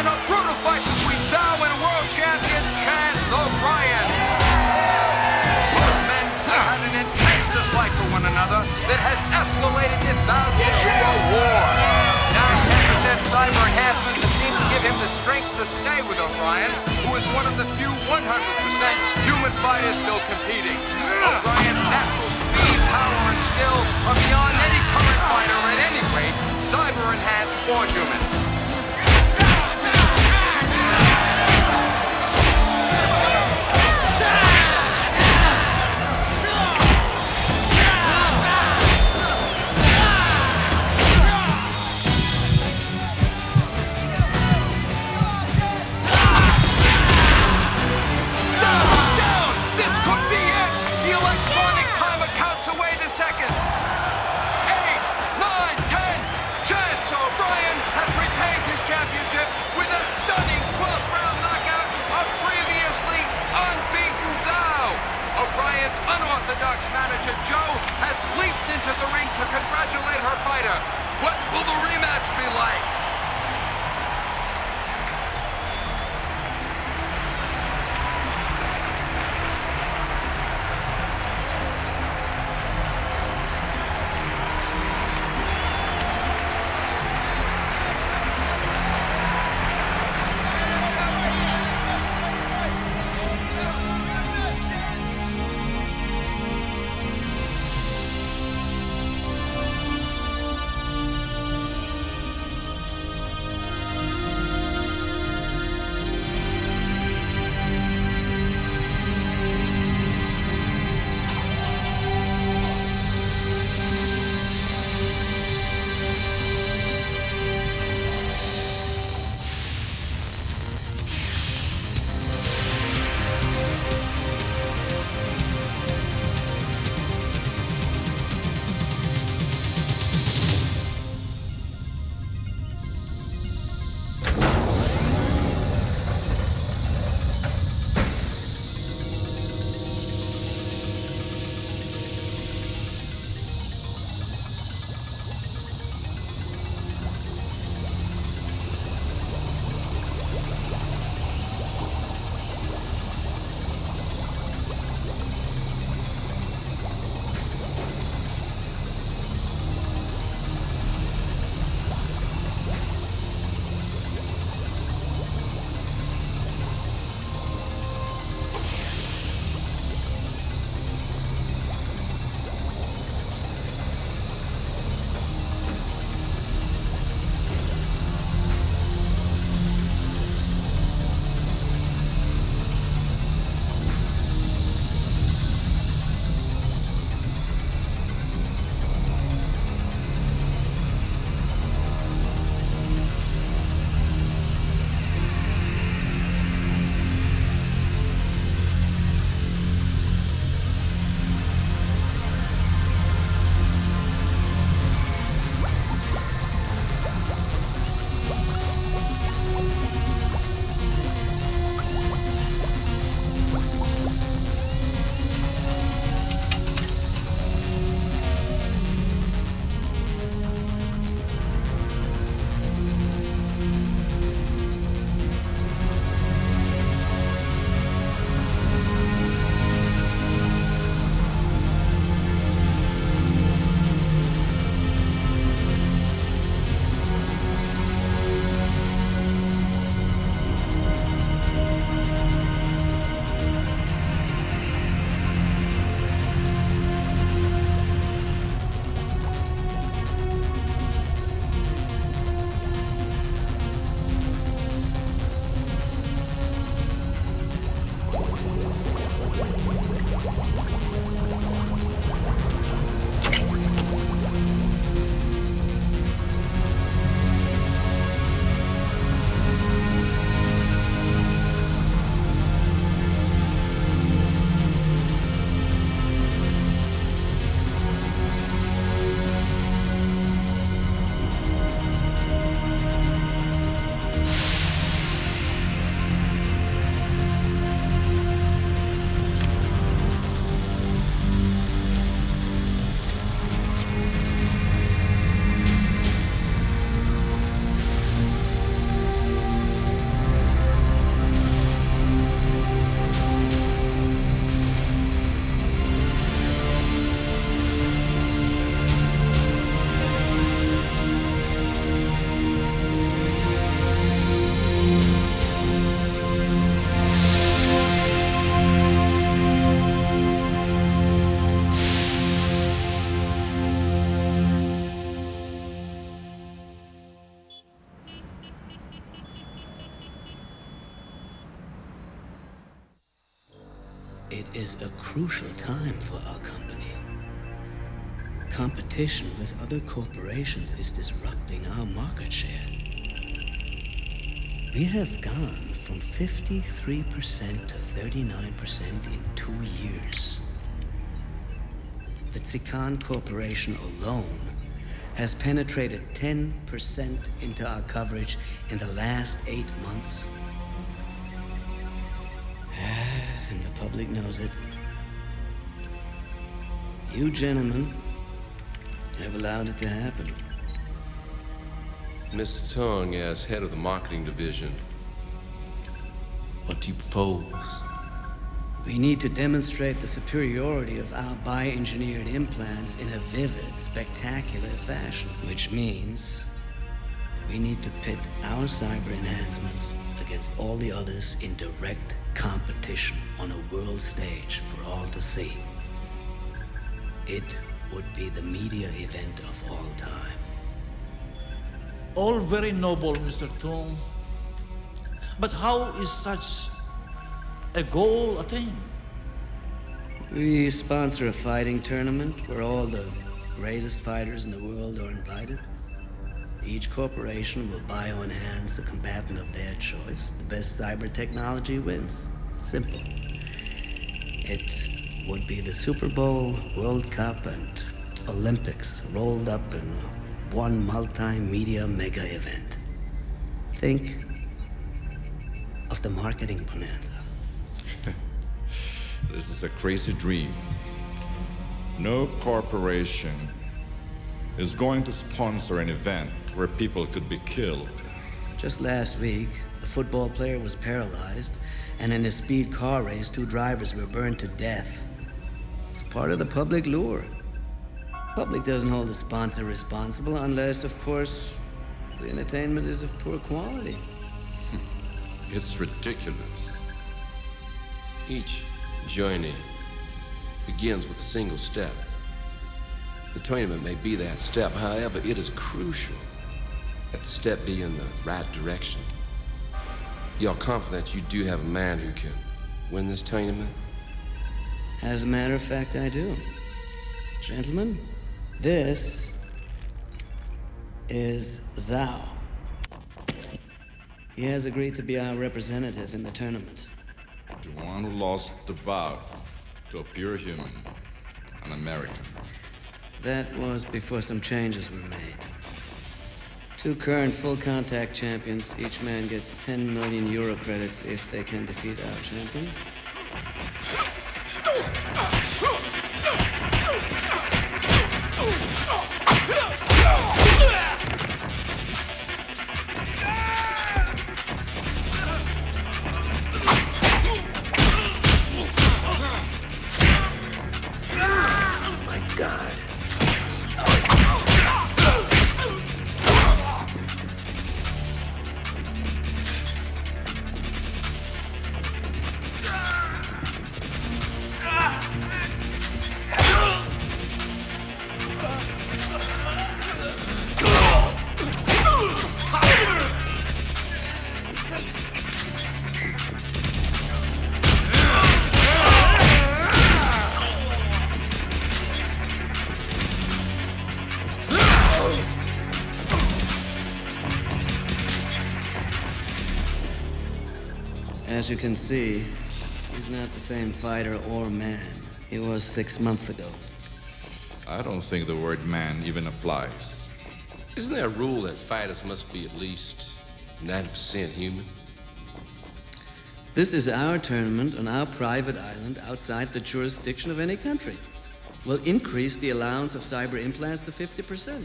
and a brutal fight between Zhao and world champion Chance O'Brien. Both men have had an intense dislike for one another that has escalated this bout into a war. Now 10% cyber enhancements that seem to give him the strength to stay with O'Brien, who is one of the few 100% human fighters still competing. O'Brien's natural speed, power, and skill are beyond any current fighter at any rate, cyber enhanced or human. Unorthodox manager Joe has leaped into the ring to congratulate her fighter. What will the rematch be like? it is a crucial time for our company. Competition with other corporations is disrupting our market share. We have gone from 53% to 39% in 2 years. The Tsikan Corporation alone has penetrated 10% into our coverage in the last 8 months. And the public knows it. You gentlemen have allowed it to happen. Mr. Tong, as head of the marketing division, what do you propose? We need to demonstrate the superiority of our bioengineered implants in a vivid, spectacular fashion. Which means we need to pit our cyber enhancements against all the others in direct competition on a world stage for all to see. It would be the media event of all time. All very noble, Mr. Tong. But how is such a goal attained? We sponsor a fighting tournament where all the greatest fighters in the world are invited. Each corporation will bioenhance a combatant of their choice. The best cyber technology wins. Simple. It would be the Super Bowl, World Cup, and Olympics rolled up in one multimedia mega event. Think of the marketing bonanza. This is a crazy dream. No corporation is going to sponsor an event where people could be killed. Just last week, a football player was paralyzed, and in a speed car race, 2 drivers were burned to death. It's part of the public lure. Public doesn't hold the sponsor responsible unless, of course, the entertainment is of poor quality. It's ridiculous. Each journey begins with a single step. The tournament may be that step, however, it is crucial that the step be in the right direction. You're confident you do have a man who can win this tournament? As a matter of fact, I do. Gentlemen, this is Zhao. He has agreed to be our representative in the tournament. The one who lost the bout to a pure human, an American. That was before some changes were made. 2 current full-contact champions, each man gets 10 million euro credits if they can defeat our champion. As you can see, he's not the same fighter or man he was 6 months ago. I don't think the word man even applies. Isn't there a rule that fighters must be at least 90% human? This is our tournament on our private island outside the jurisdiction of any country. We'll increase the allowance of cyber implants to 50%.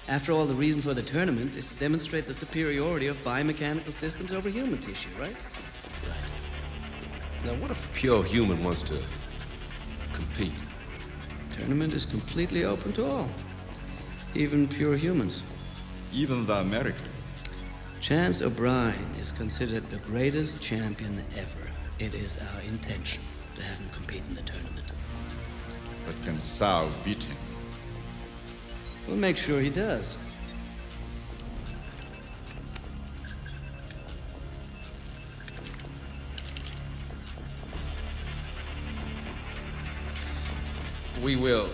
After all, the reason for the tournament is to demonstrate the superiority of biomechanical systems over human tissue, right? Now, what if a pure human wants to compete? Tournament is completely open to all, even pure humans. Even the American. Chance O'Brien is considered the greatest champion ever. It is our intention to have him compete in the tournament. But can Zhao beat him? We'll make sure he does. We will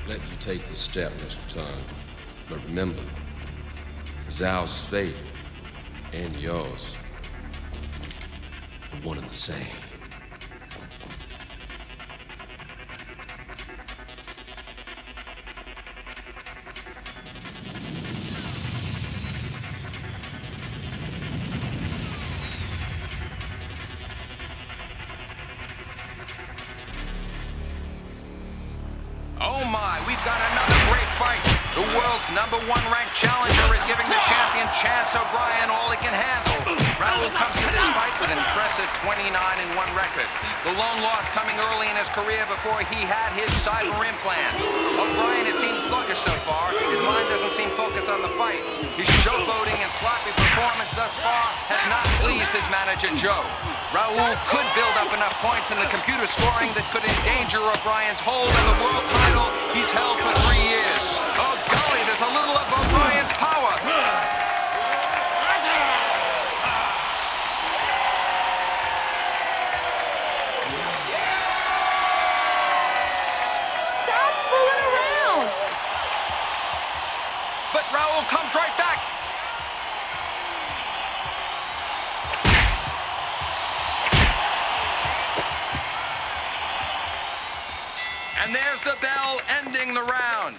let you take the step, Mr. Tong. But remember, Zhao's fate and yours are one and the same. Oh my, we've got another great fight. The world's #1 ranked challenger is giving the champion Chance O'Brien all he can handle. Raul comes to this fight with an impressive 29-1 record. The lone loss coming early in his career before he had his cyber implants. O'Brien has seemed sluggish so far. His mind doesn't seem focused on the fight. His showboating and sloppy performance thus far has not pleased his manager Joe. Raul could build up enough points in the computer scoring that could endanger O'Brien's hold in the world title he's held for 3 years. Oh golly, there's a little of O'Brien's power. Stop fooling around! But Raul comes right back. And there's the bell ending the round.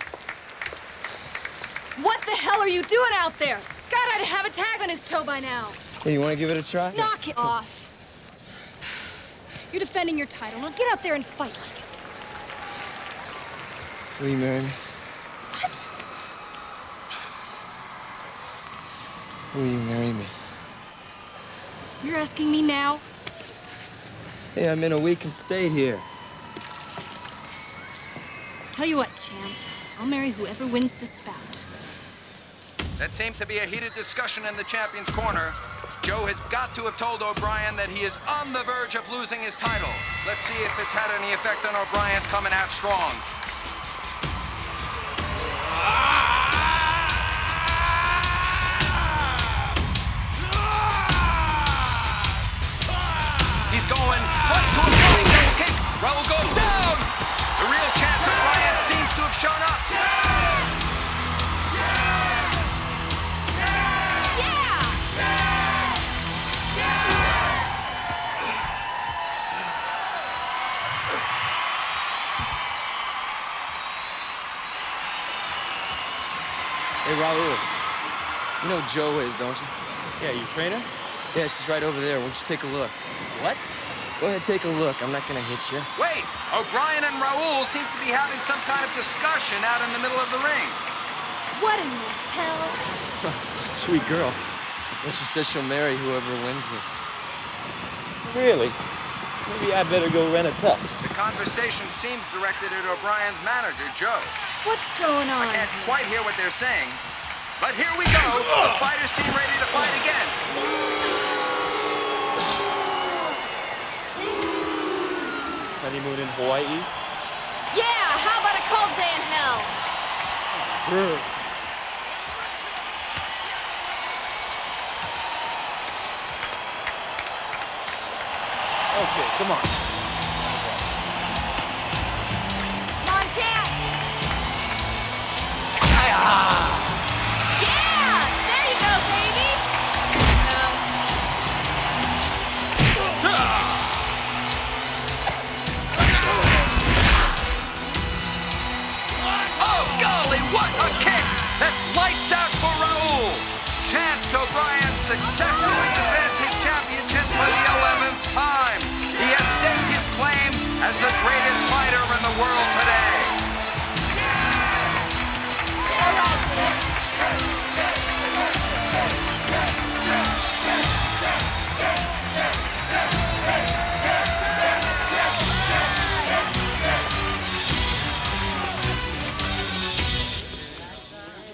What the hell are you doing out there? God, I'd have a tag on his toe by now. Hey, you want to give it a try? Knock it off. You're defending your title. Now get out there and fight like it. Will you marry me? What? Will you marry me? You're asking me now? Hey, I'm in a week and stayed here. Tell you what, champ. I'll marry whoever wins this bout. That seems to be a heated discussion in the champion's corner. Joe has got to have told O'Brien that he is on the verge of losing his title. Let's see if it's had any effect on O'Brien's coming out strong. He's going right to a flying double kick. Raul goes down. The real Chance O'Brien seems to have shown up. Hey, Raul. You know who Joe is, don't you? Yeah, you trainer? Yeah, she's right over there. Won't you take a look? What? Go ahead, take a look. I'm not gonna hit you. Wait, O'Brien and Raul seem to be having some kind of discussion out in the middle of the ring. What in the hell? Sweet girl. And she says she'll marry whoever wins this. Really? Maybe I better go rent a tux. The conversation seems directed at O'Brien's manager, Joe. What's going on? I can't quite hear what they're saying. But here we go. The fighters seem ready to fight again. Honeymoon in Hawaii? Yeah, how about a cold day in hell? Okay, come on. Come on, champ! Yeah! There you go, baby! Oh, golly, what a kick! That's lights out for Raul. Chance O'Brien successfully defends his championship for the 11th time. He has staked his claim as the greatest fighter in the world today. All right, man.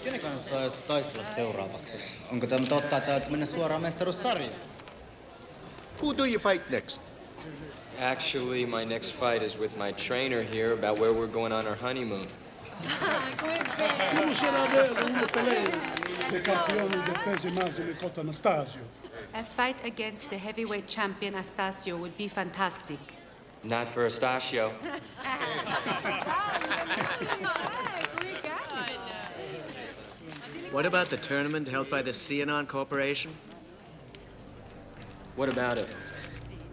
Kenen kanssa aiot taistella seuraavaksi? Onko tämä totta, että aiot mennä suoraan mestaruussarjaan? Who do you fight next? Actually, my next fight is with my trainer here about where we're going on our honeymoon. Come sarà bello uno Pelé, dei campioni del peso immagine contro Anastasio. A fight against the heavyweight champion Astasio would be fantastic. Not for Astasio. What about the tournament held by the Cianon Corporation? What about it?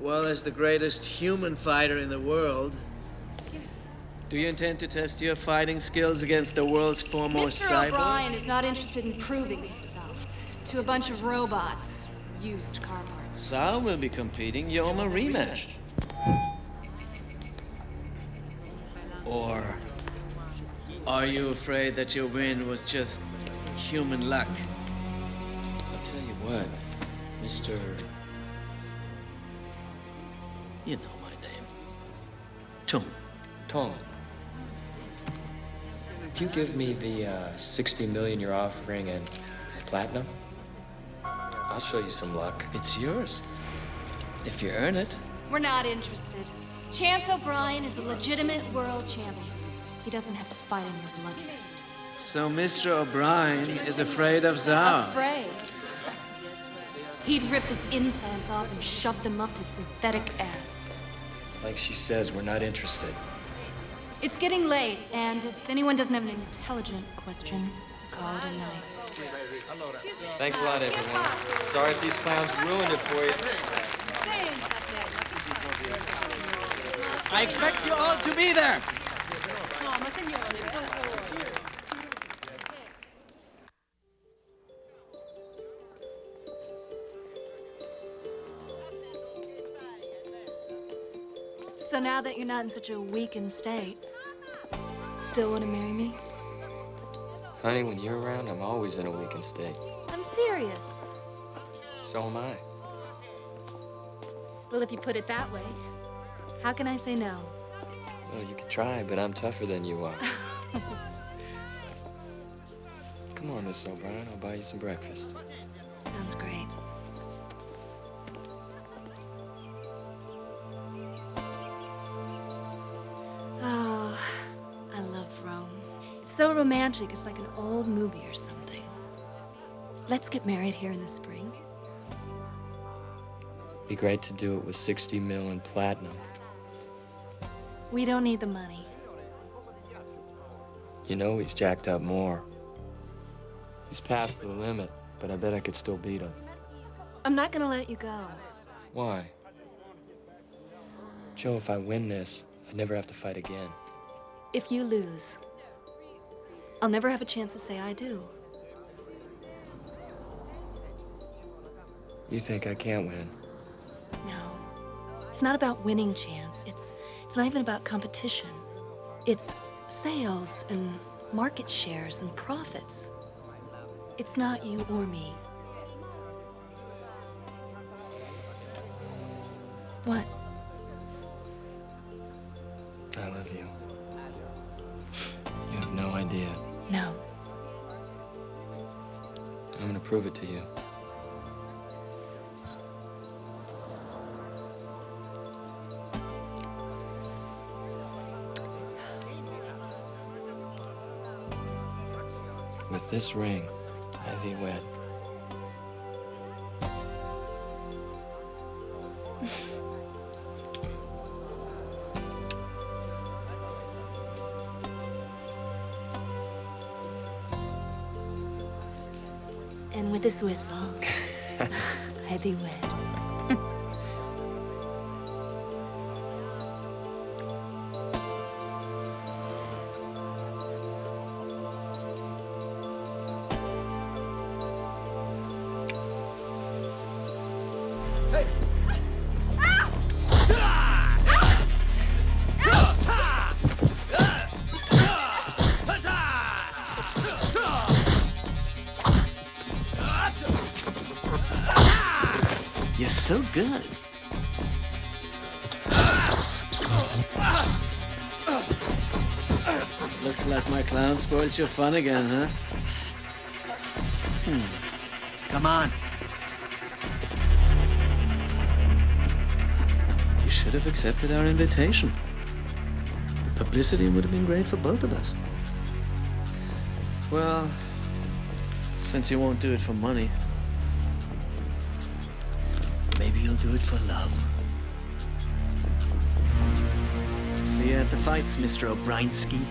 Well, as the greatest human fighter in the world, do you intend to test your fighting skills against the world's foremost Mr. cyborg? O'Brien is not interested in proving himself to a bunch of robots, used car parts. Sal will be competing. You're a rematch. Or are you afraid that your win was just human luck? I'll tell you what, Mr. You know my name. Tong. Tong. If you give me the 60 million you're offering and platinum, I'll show you some luck. It's yours. If you earn it. We're not interested. Chance O'Brien is a legitimate world champion. He doesn't have to fight in your blood fist. So Mr. O'Brien is afraid of Zhao. Afraid? He'd rip his implants off and shove them up his synthetic ass. Like she says, we're not interested. It's getting late, and if anyone doesn't have an intelligent question, call it a night. Thanks a lot, everyone. Sorry if these clowns ruined it for you. I expect you all to be there. So now that you're not in such a weakened state, still want to marry me? Honey, when you're around, I'm always in a weakened state. I'm serious. So am I. Well, if you put it that way, how can I say no? Well, you could try, but I'm tougher than you are. Come on, Miss O'Brien. I'll buy you some breakfast. Sounds great. Oh, I love Rome. It's so romantic. It's like an old movie or something. Let's get married here in the spring. Be great to do it with 60 mil in platinum. We don't need the money. You know he's jacked up more. He's past the limit, but I bet I could still beat him. I'm not gonna let you go. Why? Joe, if I win this, I'd never have to fight again. If you lose, I'll never have a chance to say I do. You think I can't win? No. It's not about winning, Chance. It's not even about competition. It's sales and market shares and profits. It's not you or me. What? I love you. You have no idea. No. I'm gonna prove it to you. With this ring, I thee wed. And with this whistle, I thee wed. You're so good. Looks like my clown spoiled your fun again, huh? Come on. You should have accepted our invitation. The publicity would have been great for both of us. Well, since you won't do it for money, maybe you'll do it for love. See you at the fights, Mr. O'Briensky.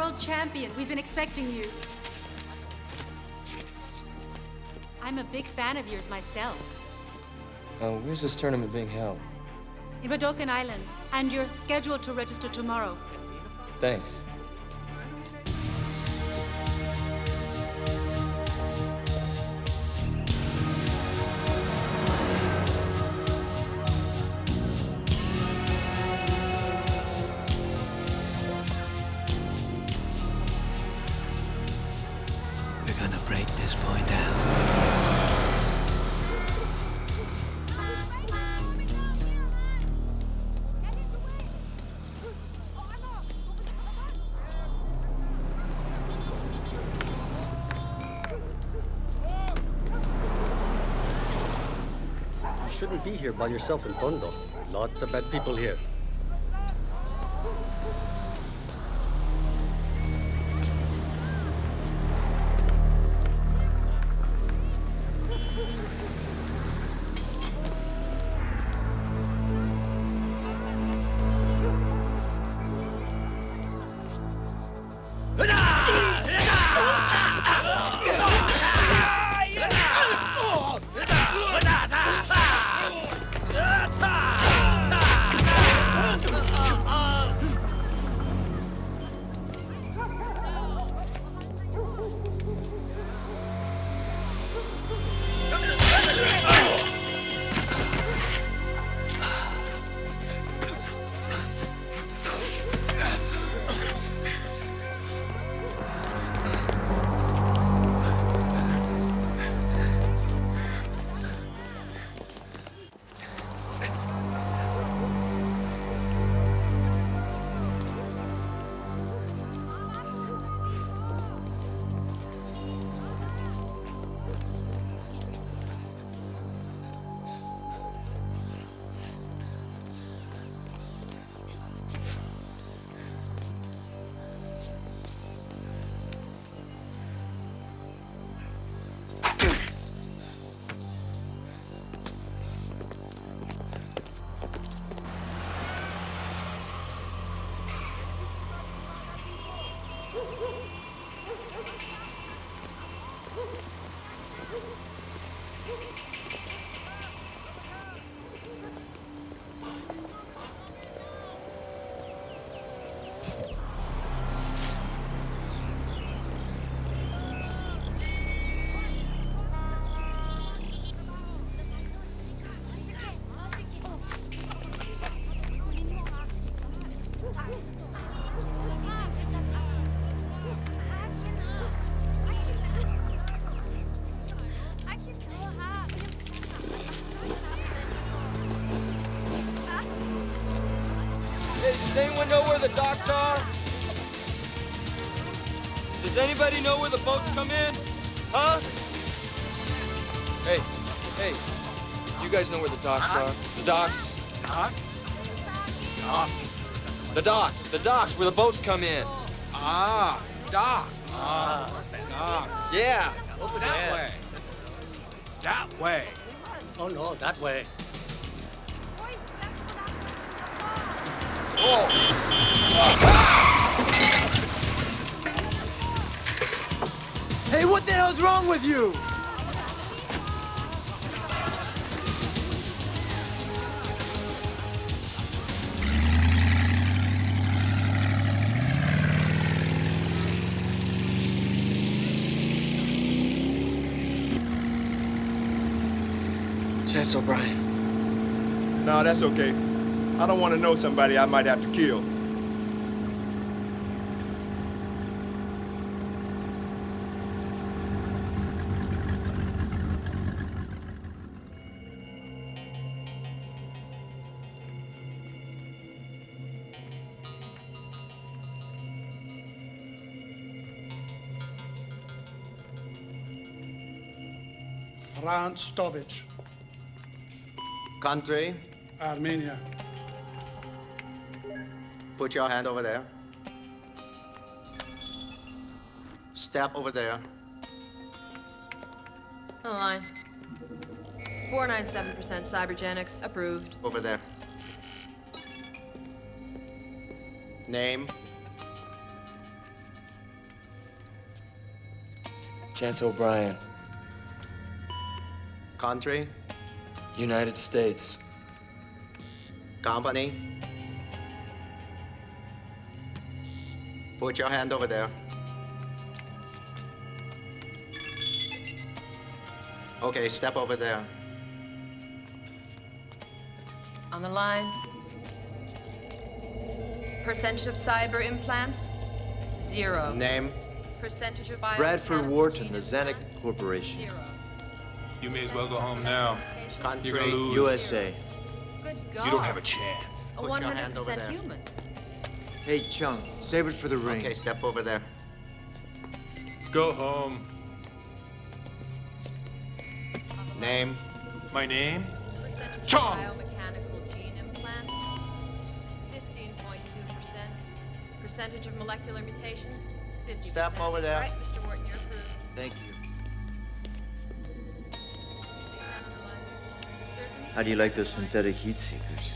world champion. We've been expecting you. I'm a big fan of yours myself. Where's this tournament being held? In Wadokan Island. And you're scheduled to register tomorrow. Thanks. We're gonna break this boy down. You shouldn't be here by yourself in Tondo. Lots of bad people here. Does anyone know where the docks are? Does anybody know where the boats come in? Huh? Hey, do you guys know where the docks are? The docks? Docks? The docks where the boats come in. Ah, dock. Dock. Yeah. Over That there. way. That way. Oh no, that way. Hey, what the hell's wrong with you? Chance O'Brien. No, that's okay. I don't want to know somebody I might have to kill. Franz Tovic, Country, Armenia. put your hand over there. Step over there. On the line. 497% cybergenics approved. Over there. Name. Chance O'Brien. Country? United States. Company? Put your hand over there. Okay, step over there. On the line. Percentage of cyber implants? 0. Name? Percentage of bio... Bradford Wharton, the Zanuck Corporation. 0. You may as well go home now. Country? You're gonna lose. USA. Good God. You don't have a chance. A Put your hand over 100% there. human. Hey, Chung, save it for the ring. Okay, step over there. Go home. Name? My name? Percentage of Chong! biomechanical gene implants? 15.2%. Percentage of molecular mutations? 50%. Step over there. All right, Mr. Wharton, you're approved. Thank you. Certainly. How do you like those synthetic heat seekers?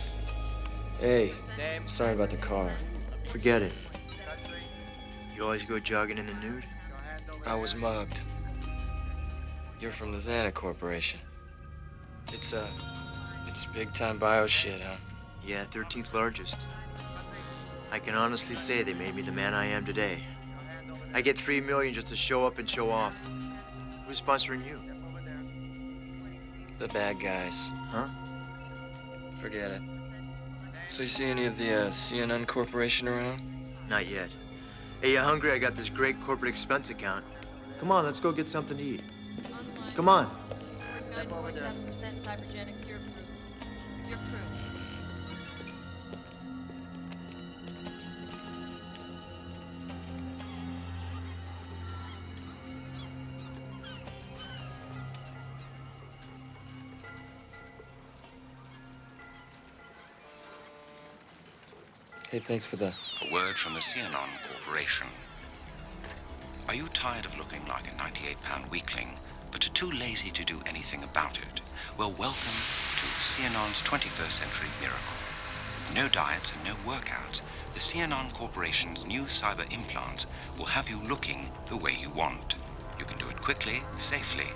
Hey, Name? sorry about the car. Forget it. You always go jogging in the nude? I was mugged. You're from the Zanuck Corporation. It's big-time bio shit, huh? Yeah, 13th largest. I can honestly say they made me the man I am today. I get $3 million just to show up and show off. Who's sponsoring you? The bad guys. Huh? Forget it. So you see any of the CNN Corporation around? Not yet. Hey, you hungry? I got this great corporate expense account. Come on, let's go get something to eat. Come on. 9.7% cybergenics, you're approved. You're approved. Hey, thanks for the... A word from the CNN Corporation. Are you tired of looking like a 98-pound weakling, but are too lazy to do anything about it? Well, welcome to CNN's 21st Century Miracle. No diets and no workouts. The CNN Corporation's new cyber implants will have you looking the way you want. You can do it quickly, safely,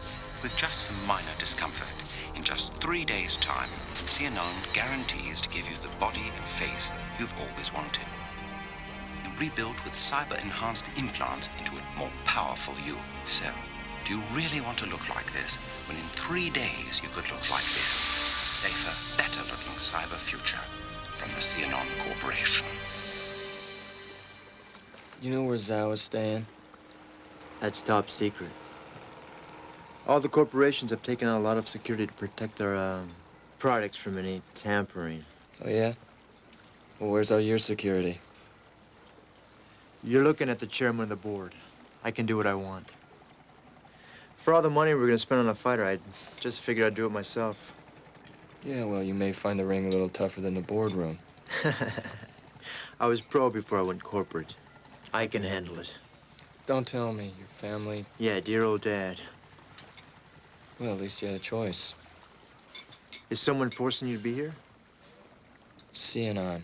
with just some minor discomfort. In just 3 days' time, CNN guarantees to give you the body and face you've always wanted. You rebuild with cyber-enhanced implants into a more powerful you. So, do you really want to look like this when in 3 days you could look like this? A safer, better-looking cyber future from the CNN Corporation. You know where Zawa's staying? That's top secret. All the corporations have taken out a lot of security to protect their, products from any tampering. Oh, yeah? Well, where's all your security? You're looking at the chairman of the board. I can do what I want. For all the money we're gonna spend on a fighter, I just figured I'd do it myself. Yeah, well, you may find the ring a little tougher than the boardroom. I was pro before I went corporate. I can handle it. Don't tell me. Your family... Yeah, dear old dad. Well, at least you had a choice. Is someone forcing you to be here? CNN.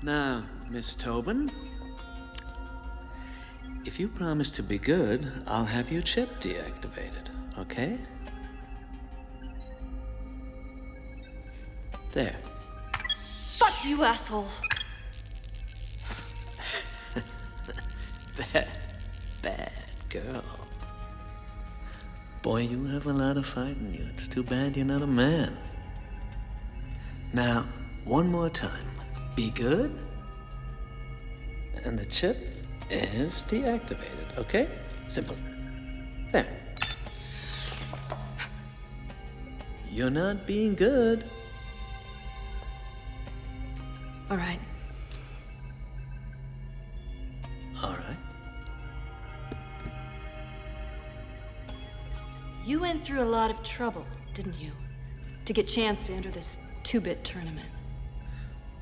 Now, Miss Tobin, if you promise to be good, I'll have your chip deactivated, okay? There. Fuck you, asshole! Bad girl. Boy, you have a lot of fight in you. It's too bad you're not a man. Now, one more time. Be good. And the chip is deactivated, okay? Simple. There. You're not being good. All right. All right. You went through a lot of trouble, didn't you? To get chance to enter this two-bit tournament.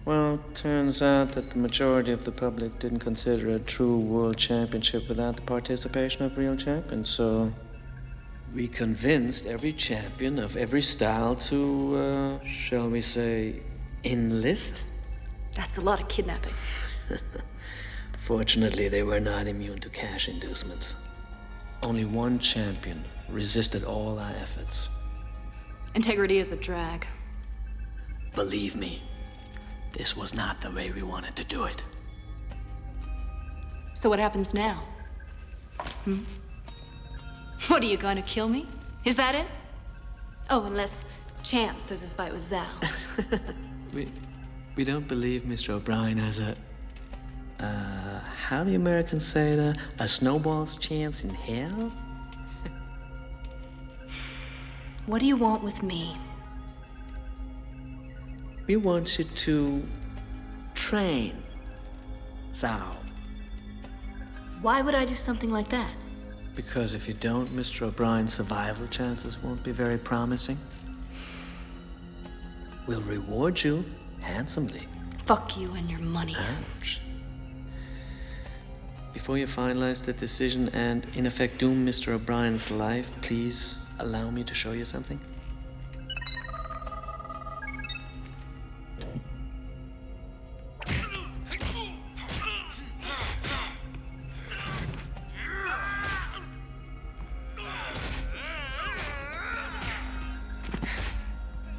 Well, turns out that the majority of the public didn't consider a true world championship without the participation of real champions, so we convinced every champion of every style to, shall we say, enlist? That's a lot of kidnapping. Fortunately, they were not immune to cash inducements. Only one champion resisted all our efforts. Integrity is a drag. Believe me, this was not the way we wanted to do it. So what happens now? What, are you gonna kill me? Is that it? Oh, unless Chance does his fight with Zhao. We don't believe Mr. O'Brien has how do the Americans say that? A snowball's chance in hell? What do you want with me? We want you to train Zhao. Why would I do something like that? Because if you don't, Mr. O'Brien's survival chances won't be very promising. We'll reward you handsomely. Fuck you and your money. Ouch. Before you finalize the decision and, in effect, doom Mr. O'Brien's life, please allow me to show you something.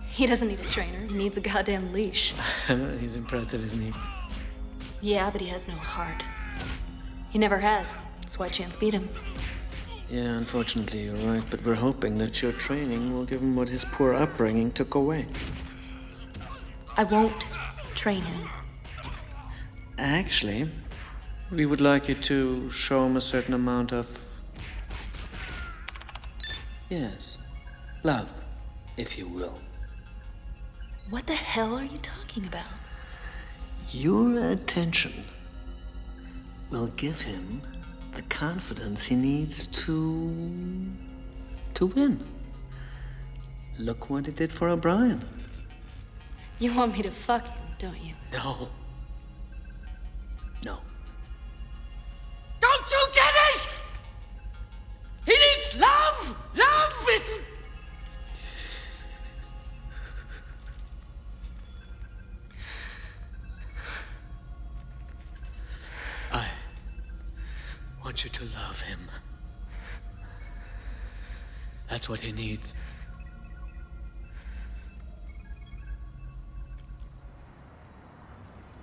He doesn't need a trainer. He needs a goddamn leash. He's impressive, isn't he? Yeah, but he has no heart. He never has. That's why Chance beat him. Yeah, unfortunately, you're right, but we're hoping that your training will give him what his poor upbringing took away. I won't train him. Actually, we would like you to show him a certain amount of... yes, love, if you will. What the hell are you talking about? Your attention will give him the confidence he needs to win. Look what it did for O'Brien. You want me to fuck him, don't you? No. No. Don't you get it? He needs love! Love is... I want you to love him. That's what he needs.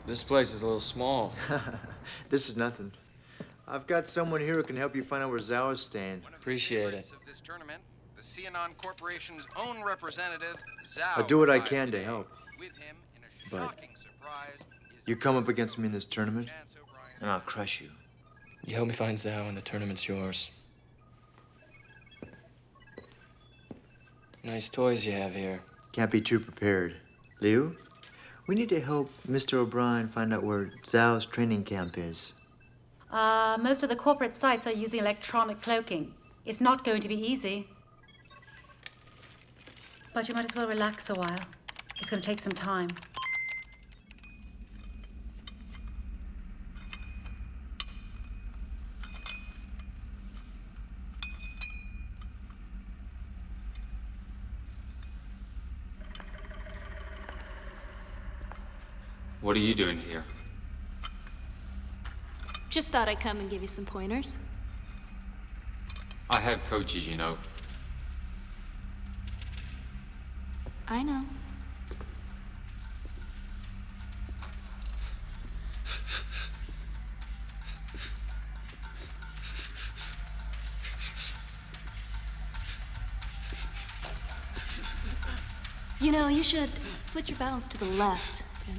This place is a little small. This is nothing. I've got someone here who can help you find out where Zhao is staying. Appreciate it. Of this tournament, the Cianon Corporation's own representative, Zhao. I'll do what I can to help. With him in a But shocking surprise, you come up against me in this tournament, And I'll crush you. You help me find Zhao and the tournament's yours. Nice toys you have here. can't be too prepared. Liu, we need to help Mr. O'Brien find out where Zhao's training camp is. Most of the corporate sites are using electronic cloaking. It's not going to be easy. But you might as well relax a while. It's going to take some time. What are you doing here? Just thought I'd come and give you some pointers. I have coaches, you know. I know. You know, you should switch your balance to the left and...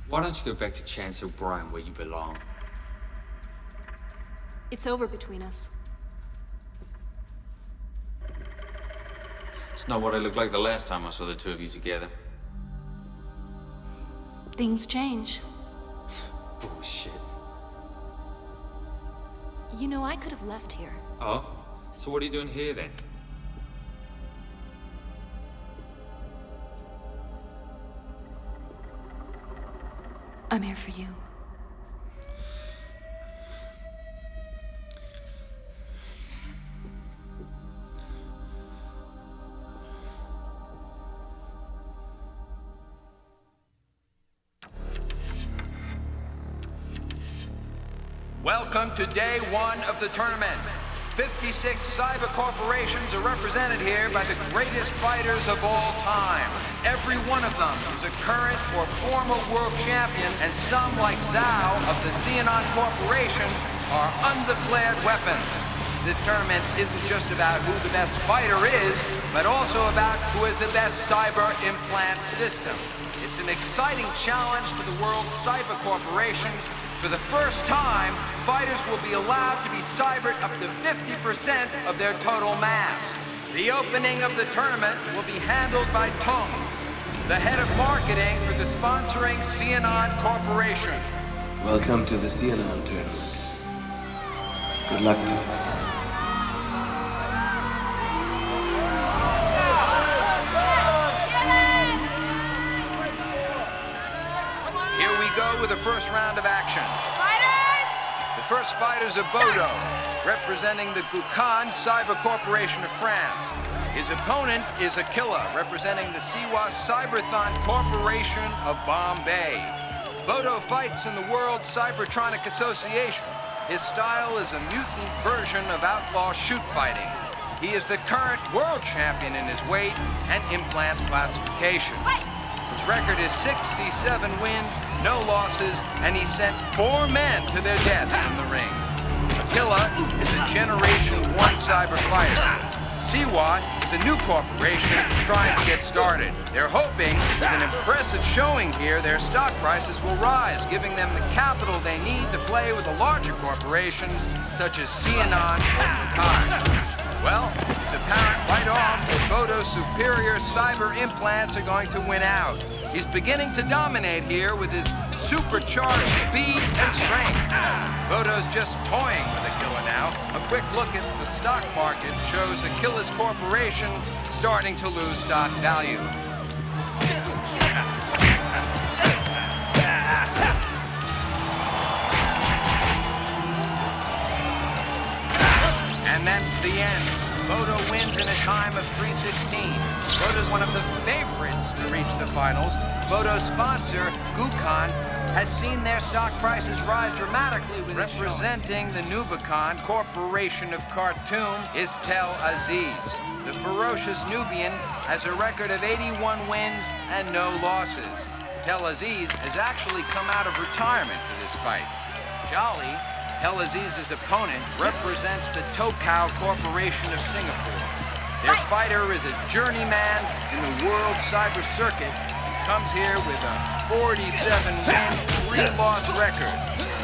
Why don't you go back to Chance O'Brien where you belong? It's over between us. It's not what it looked like the last time I saw the two of you together. Things change. Bullshit. You know, I could have left here. Oh? So what are you doing here then? I'm here for you. Welcome to day one of the tournament. 56 cyber corporations are represented here by the greatest fighters of all time. Every one of them is a current or former world champion, and some, like Zhao of the Xenon Corporation, are undeclared weapons. This tournament isn't just about who the best fighter is, but also about who has the best cyber implant system. It's an exciting challenge to the world's cyber corporations. For the first time, fighters will be allowed to be cybered up to 50% of their total mass. The opening of the tournament will be handled by Tung, the head of marketing for the sponsoring Xenon Corporation. Welcome to the Xenon tournament. Good luck to you. Here we go with the first round of action. Fighters! The first fighters are Bodo, representing the Gukhan Cyber Corporation of France. His opponent is Aquila, representing the Siwa Cyberthon Corporation of Bombay. Bodo fights in the World Cybertronic Association. His style is a mutant version of outlaw shoot fighting. He is the current world champion in his weight and implant classification. His record is 67 wins, no losses, and he sent 4 men to their deaths in the ring. Aquila is a Generation 1 cyber fighter. Siwa is a new corporation trying to get started. They're hoping with an impressive showing here, their stock prices will rise, giving them the capital they need to play with the larger corporations such as Xenon or Gukhan. Well, it's apparent right off that Bodo's superior cyber implants are going to win out. He's beginning to dominate here with his supercharged speed and strength. Bodo's just toying with Aquila now. A quick look at the stock market shows Aquila's corporation starting to lose stock value. And that's the end. Bodo wins in a time of 3:16. Bodo's one of the favorites to reach the finals. Bodo's sponsor, Gukhan, has seen their stock prices rise dramatically with representing the Nubican Corporation of Khartoum is Tel Aziz. The ferocious Nubian has a record of 81 wins and no losses. Tel Aziz has actually come out of retirement for this fight. Jolly, Tel Aziz's opponent, represents the Tokau Corporation of Singapore. Their fighter is a journeyman in the world cyber circuit and comes here with a 47-win, 3-loss record.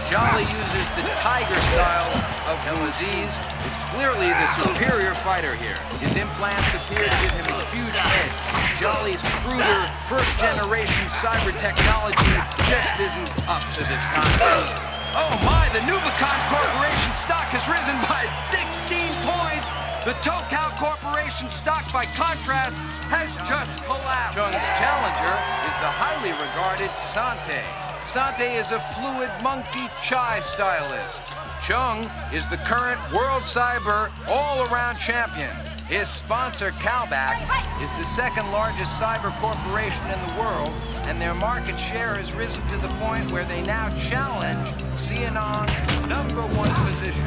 Jolly uses the tiger style of Tel Aziz, is clearly the superior fighter here. His implants appear to give him a huge edge. Jolly's cruder, first-generation cyber technology just isn't up to this contest. Oh my, the Nubican Corporation stock has risen by 16 points. The Tokau Corporation stock, by contrast, has just collapsed. Chung's challenger is the highly regarded Sante. Sante is a fluid monkey chai stylist. Chung is the current world cyber all-around champion. His sponsor, Calback, is the second largest cyber corporation in the world, and their market share has risen to the point where they now challenge Xenon's #1 position.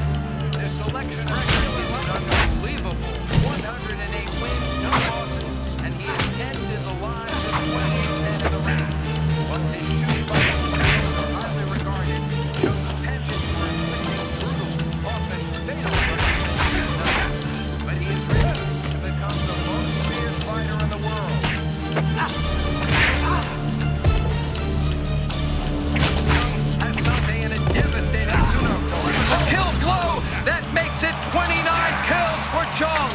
Their selection record is an unbelievable 108 wins, no losses, and he has ended the lives of 28 men in the round. While his shooting skills are highly regarded, Chung's penchant for inflicting brutal, often fatal blows is nothing. But he has risen to become the most feared fighter in the world. Has Sante in a devastating Sunoko. A kill blow that makes it 29 kills for Chung.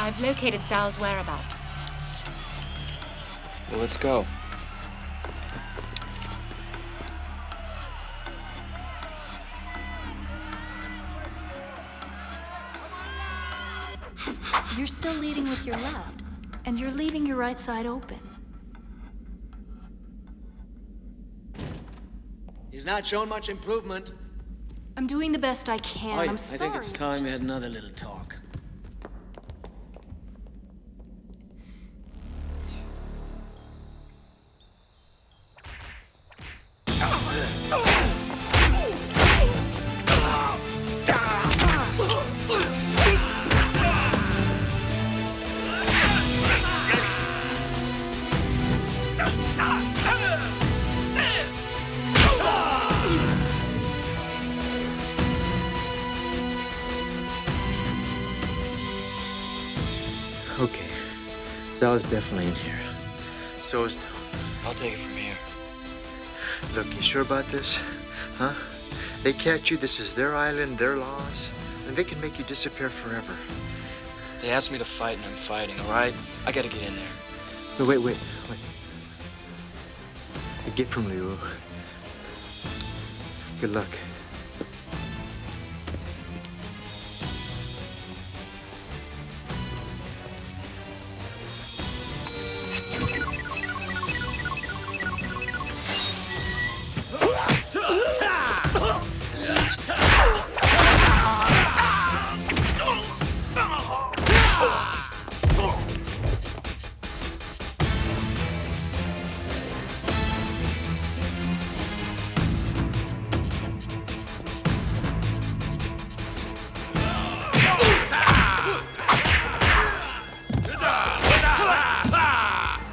I've located Zhao's whereabouts. Well, let's go. You're still leading with your left, and you're leaving your right side open. He's not shown much improvement. I'm doing the best I can. Oi, I'm sorry. I think it's time we had another little talk. Okay. Zhao's definitely in here. So is Tom. I'll take it from here. Look, you sure about this? Huh? They catch you, this is their island, their laws, and they can make you disappear forever. They asked me to fight, and I'm fighting, all right? I gotta get in there. Wait. A gift from Liu. Good luck.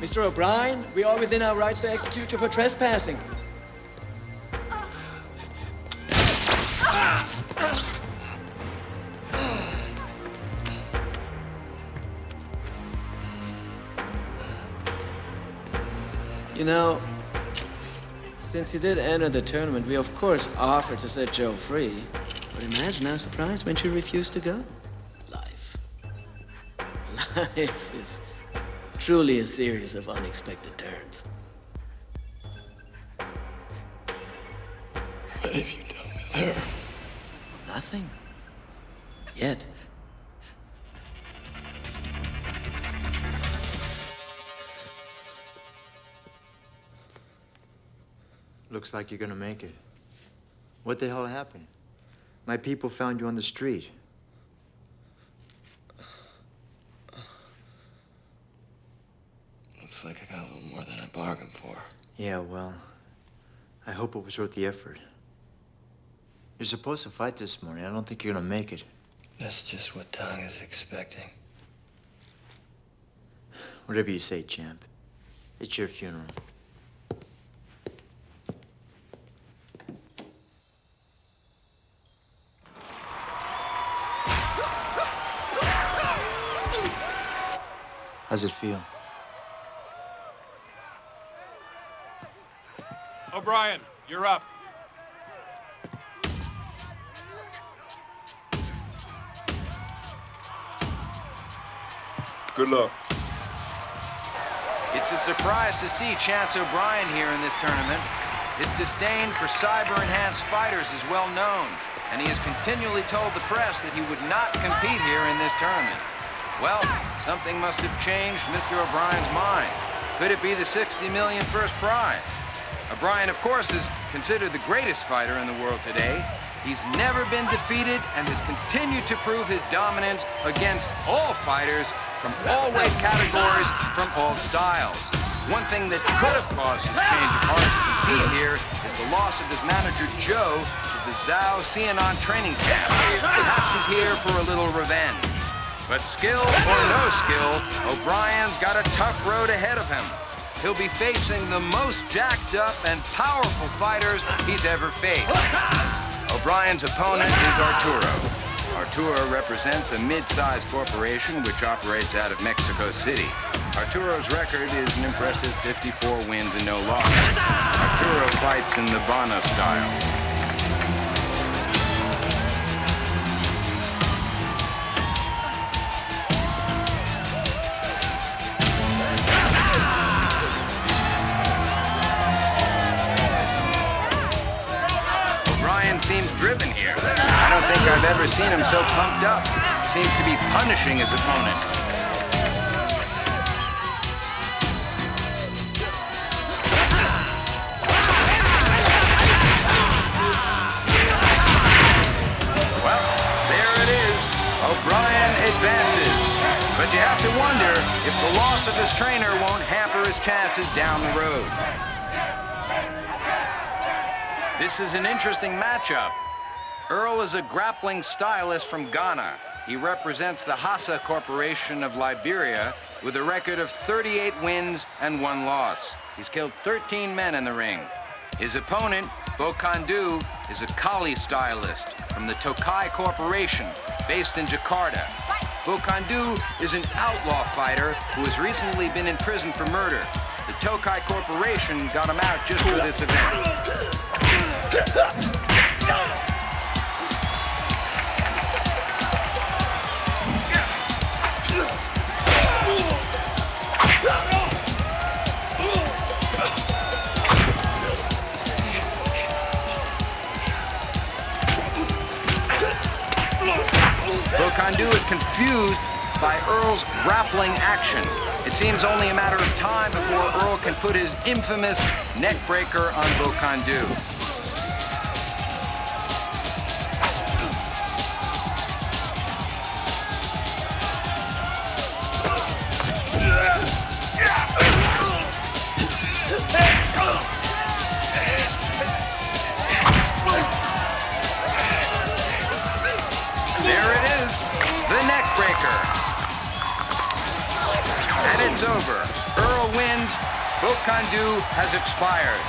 Mr. O'Brien, we are within our rights to execute you for trespassing. You know, since you did enter the tournament, we of course offered to set Joe free. But imagine our surprise when she refused to go. Life is truly a series of unexpected turns. What have you done with her? Nothing. Yet. Looks like you're gonna make it. What the hell happened? My people found you on the street. Looks like I got a little more than I bargained for. Yeah, well, I hope it was worth the effort. You're supposed to fight this morning. I don't think you're gonna make it. That's just what Tang is expecting. Whatever you say, champ. It's your funeral. How's it feel? O'Brien, you're up. Good luck. It's a surprise to see Chance O'Brien here in this tournament. His disdain for cyber-enhanced fighters is well known, and he has continually told the press that he would not compete here in this tournament. Well, something must have changed Mr. O'Brien's mind. Could it be the $60 million first prize? O'Brien, of course, is considered the greatest fighter in the world today. He's never been defeated and has continued to prove his dominance against all fighters from all weight categories, from all styles. One thing that could have caused his change of heart to compete here is the loss of his manager, Joe, to the Zhao Xianan training camp. Perhaps he's here for a little revenge. But skill or no skill, O'Brien's got a tough road ahead of him. He'll be facing the most jacked up and powerful fighters he's ever faced. O'Brien's opponent is Arturo. Arturo represents a mid-sized corporation which operates out of Mexico City. Arturo's record is an impressive 54 wins and no losses. Arturo fights in the Bana style. seen him so pumped up. He seems to be punishing his opponent. Well, there it is. O'Brien advances. But you have to wonder if the loss of his trainer won't hamper his chances down the road. This is an interesting matchup. Earl is a grappling stylist from Ghana. He represents the Hassa Corporation of Liberia with a record of 38 wins and 1 loss. He's killed 13 men in the ring. His opponent, Bokandu, is a Kali stylist from the Tokai Corporation, based in Jakarta. Bokandu is an outlaw fighter who has recently been in prison for murder. The Tokai Corporation got him out just for this event. Bokandu is confused by Earl's grappling action. It seems only a matter of time before Earl can put his infamous neck breaker on Bokandu. There it is, the neck breaker. And it's over. Earl wins. Bokandu has expired.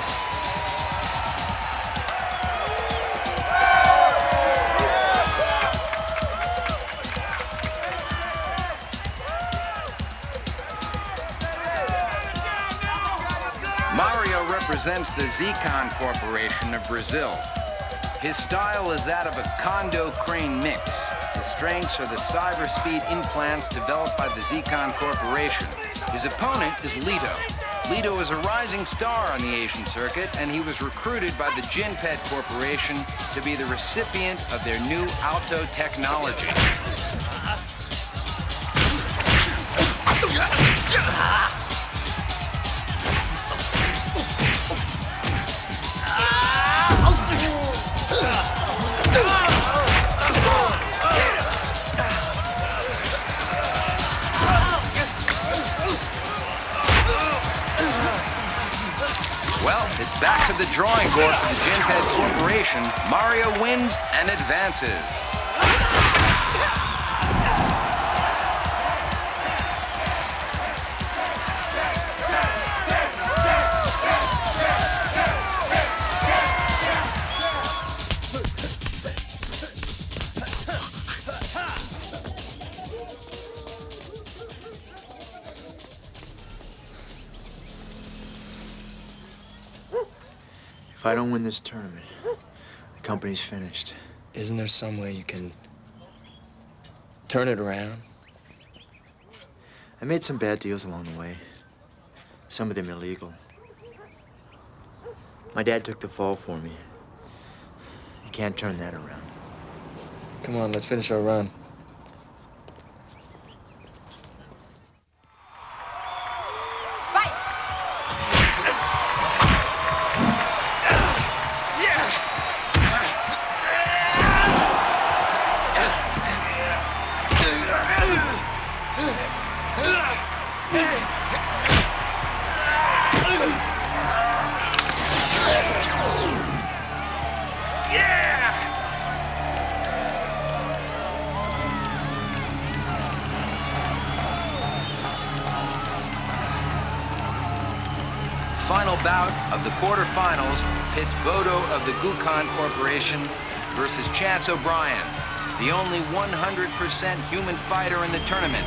Mario represents the Zecon Corporation of Brazil. His style is that of a Kondo crane mix. His strengths are the cyber speed implants developed by the Zecon Corporation. His opponent is Lito. Lito is a rising star on the Asian circuit, and he was recruited by the Jinpet Corporation to be the recipient of their new Alto technology. Well, it's back to the drawing board for the Jinpet Corporation. Mario wins and advances. If I don't win this tournament, the company's finished. Isn't there some way you can turn it around? I made some bad deals along the way. Some of them illegal. My dad took the fall for me. You can't turn that around. Come on, let's finish our run. Final bout of the quarterfinals pits Bodo of the Gukon Corporation versus Chance O'Brien, the only 100% human fighter in the tournament.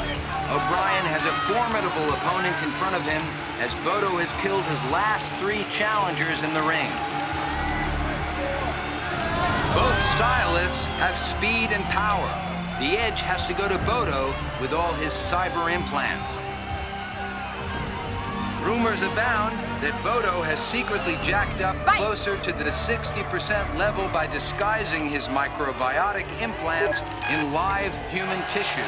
O'Brien has a formidable opponent in front of him as Bodo has killed his last 3 challengers in the ring. Both stylists have speed and power. The edge has to go to Bodo with all his cyber implants. Rumors abound that Bodo has secretly jacked up closer to the 60% level by disguising his microbiotic implants in live human tissue.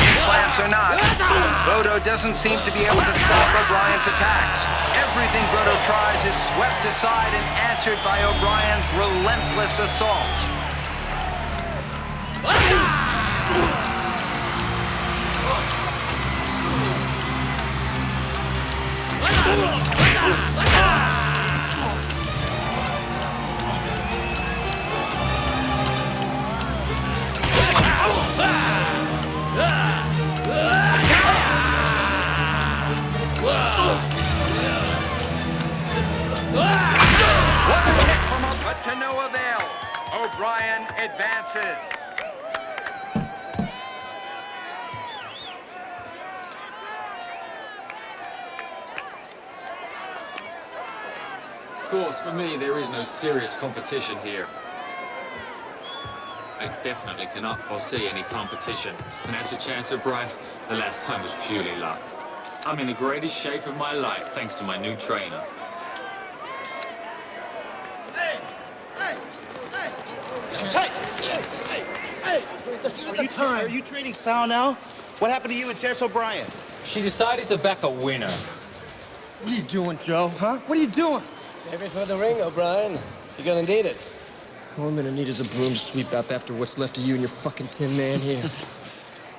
Implants or not, Bodo doesn't seem to be able to stop O'Brien's attacks. Everything Bodo tries is swept aside and answered by O'Brien's relentless assaults. But to no avail. O'Brien advances. Of course, for me, there is no serious competition here. I definitely cannot foresee any competition. And as for Chance O'Brien, the last time was purely luck. I'm in the greatest shape of my life, thanks to my new trainer. Are you training Sal now? What happened to you and Chance O'Brien? She decided to back a winner. What are you doing, Joe? Huh? What are you doing? Save it for the ring, O'Brien. You're gonna need it. All I'm gonna need is a broom to sweep up after what's left of you and your fucking tin man here.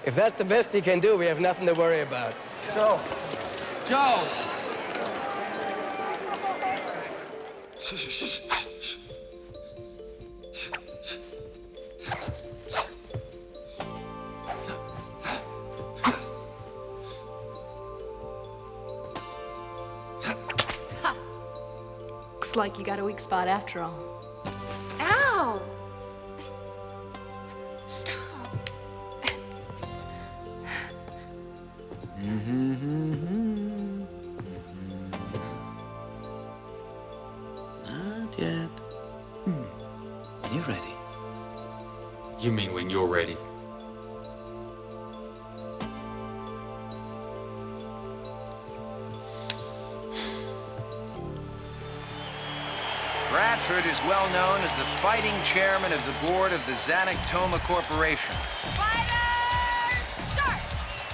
If that's the best he can do, we have nothing to worry about. Joe. Joe! Looks like you got a weak spot after all. Ow! Stop. Not yet. When you're ready. You mean when you're ready? Bradford is well known as the fighting chairman of the board of the Zanuck-Toma Corporation.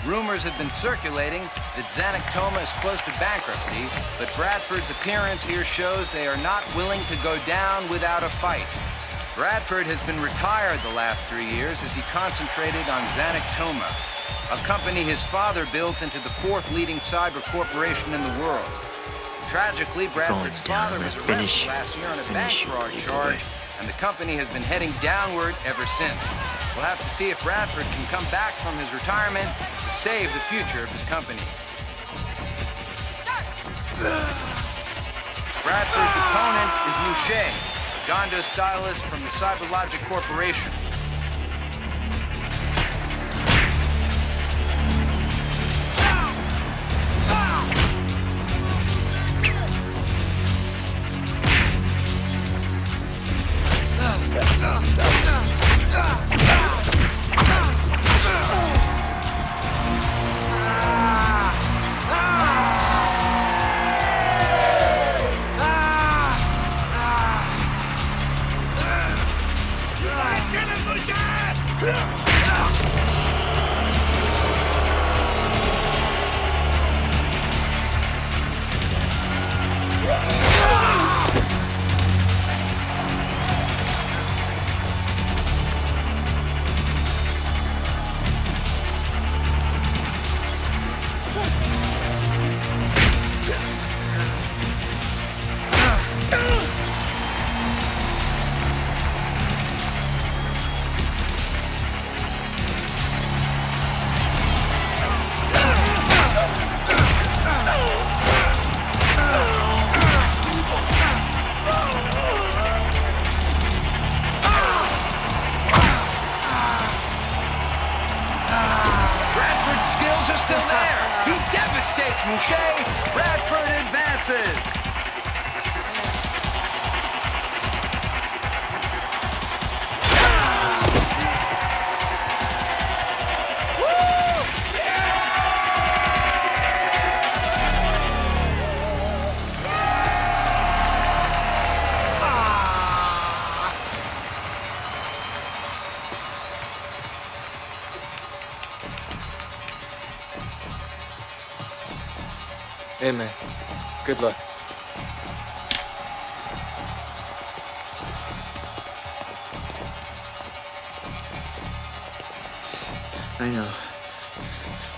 Rumors have been circulating that Zanuck-Toma is close to bankruptcy, but Bradford's appearance here shows they are not willing to go down without a fight. Bradford has been retired the last 3 years as he concentrated on Zanuck-Toma, a company his father built into the 4th leading cyber corporation in the world. Tragically, Bradford's father was arrested last year on a bank fraud charge, and the company has been heading downward ever since. We'll have to see if Bradford can come back from his retirement to save the future of his company. Bradford's opponent is Mouche, a Gondo stylist from the CyberLogic Corporation. Get it! Alex Mouche. Bradford advances. Hey, man. Good luck.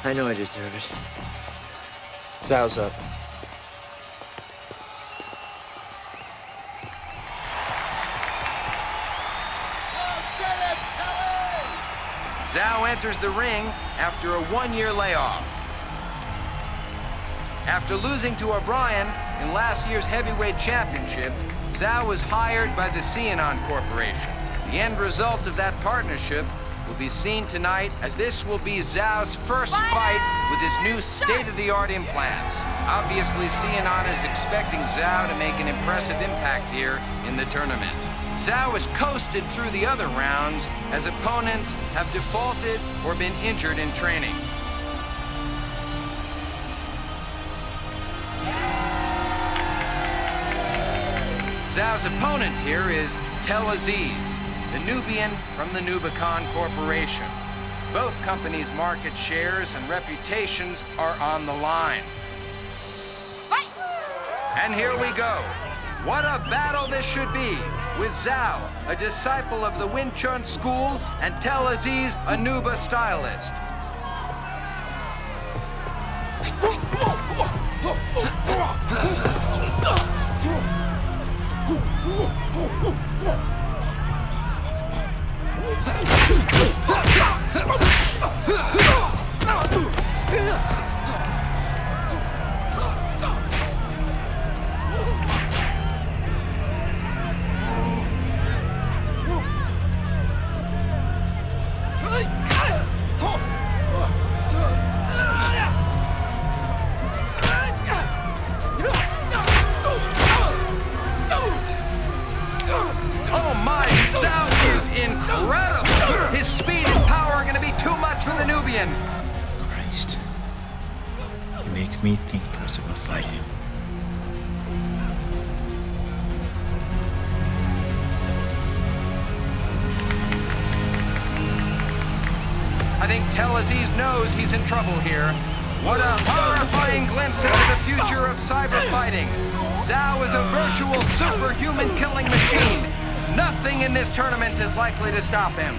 I know I deserve it. Zhao's up. Zhao enters the ring after a one-year layoff. After losing to O'Brien in last year's heavyweight championship, Zhao was hired by the Xianon Corporation. The end result of that partnership will be seen tonight, as this will be Zhao's first fight with his new state-of-the-art implants. Obviously, Xianon is expecting Zhao to make an impressive impact here in the tournament. Zhao has coasted through the other rounds as opponents have defaulted or been injured in training. Zhao's opponent here is Tel Aziz, the Nubian from the Nubican Corporation. Both companies' market shares and reputations are on the line. Fight! And here we go. What a battle this should be, with Zhao, a disciple of the Wing Chun school, and Tel Aziz, a Nuba stylist. Christ. He makes me think twice about fighting him. I think Tel Aziz knows he's in trouble here. What a horrifying glimpse into the future of cyber fighting. Zhao is a virtual superhuman killing machine. Nothing in this tournament is likely to stop him.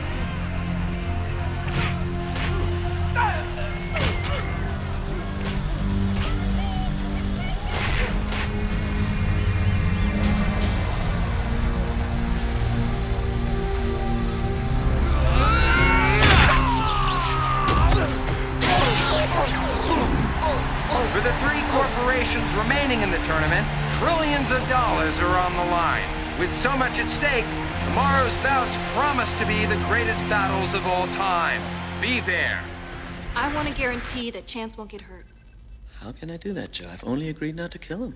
For the three corporations remaining in the tournament, trillions of dollars are on the line. With so much at stake, tomorrow's bouts promise to be the greatest battles of all time. Be there. I want to guarantee that Chance won't get hurt. How can I do that, Joe? I've only agreed not to kill him.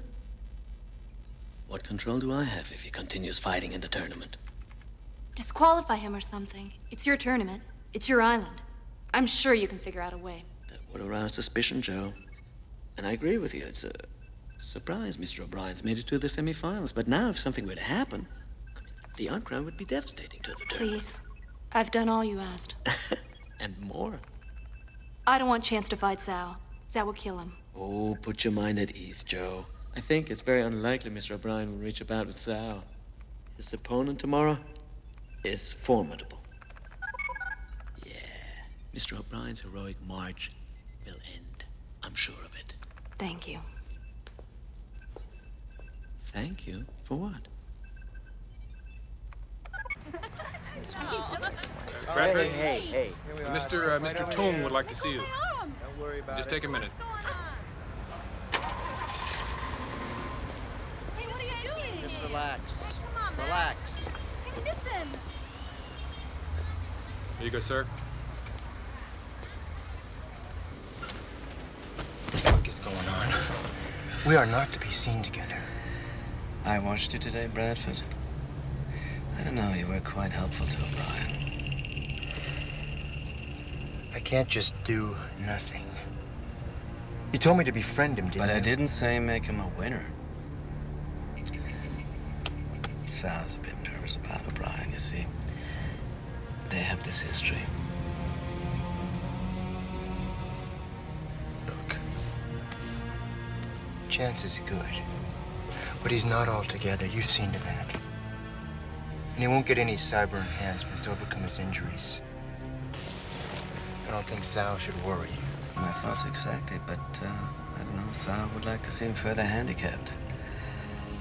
What control do I have if he continues fighting in the tournament? Disqualify him or something. It's your tournament. It's your island. I'm sure you can figure out a way. That would arouse suspicion, Joe. And I agree with you. It's a surprise Mr. O'Brien's made it to the semifinals. But now if something were to happen, the outcry would be devastating to the tournament. Please. I've done all you asked. And more. I don't want Chance to fight Zhao. Zhao will kill him. Oh, put your mind at ease, Joe. I think it's very unlikely Mr. O'Brien will reach a bout with Zhao. His opponent tomorrow is formidable. Yeah, Mr. O'Brien's heroic march will end. I'm sure of it. Thank you. Thank you? For what? Bradford? Hey. Mr. Tung would like to see you. Don't worry about Just take a minute. Hey, what are you doing? Just relax. Come on, man. Relax. Hey, listen. Here you go, sir. What the fuck is going on? We are not to be seen together. I watched you today, Bradford. I don't know, you were quite helpful to O'Brien. I can't just do nothing. You told me to befriend him, didn't you? But I didn't say make him a winner. Sal's a bit nervous about O'Brien, you see. They have this history. Look, Chance is good, but he's not altogether. You've seen to that. And he won't get any cyber enhancements to overcome his injuries. I don't think Sal should worry. My thoughts exactly, but I don't know, Sal would like to see him further handicapped.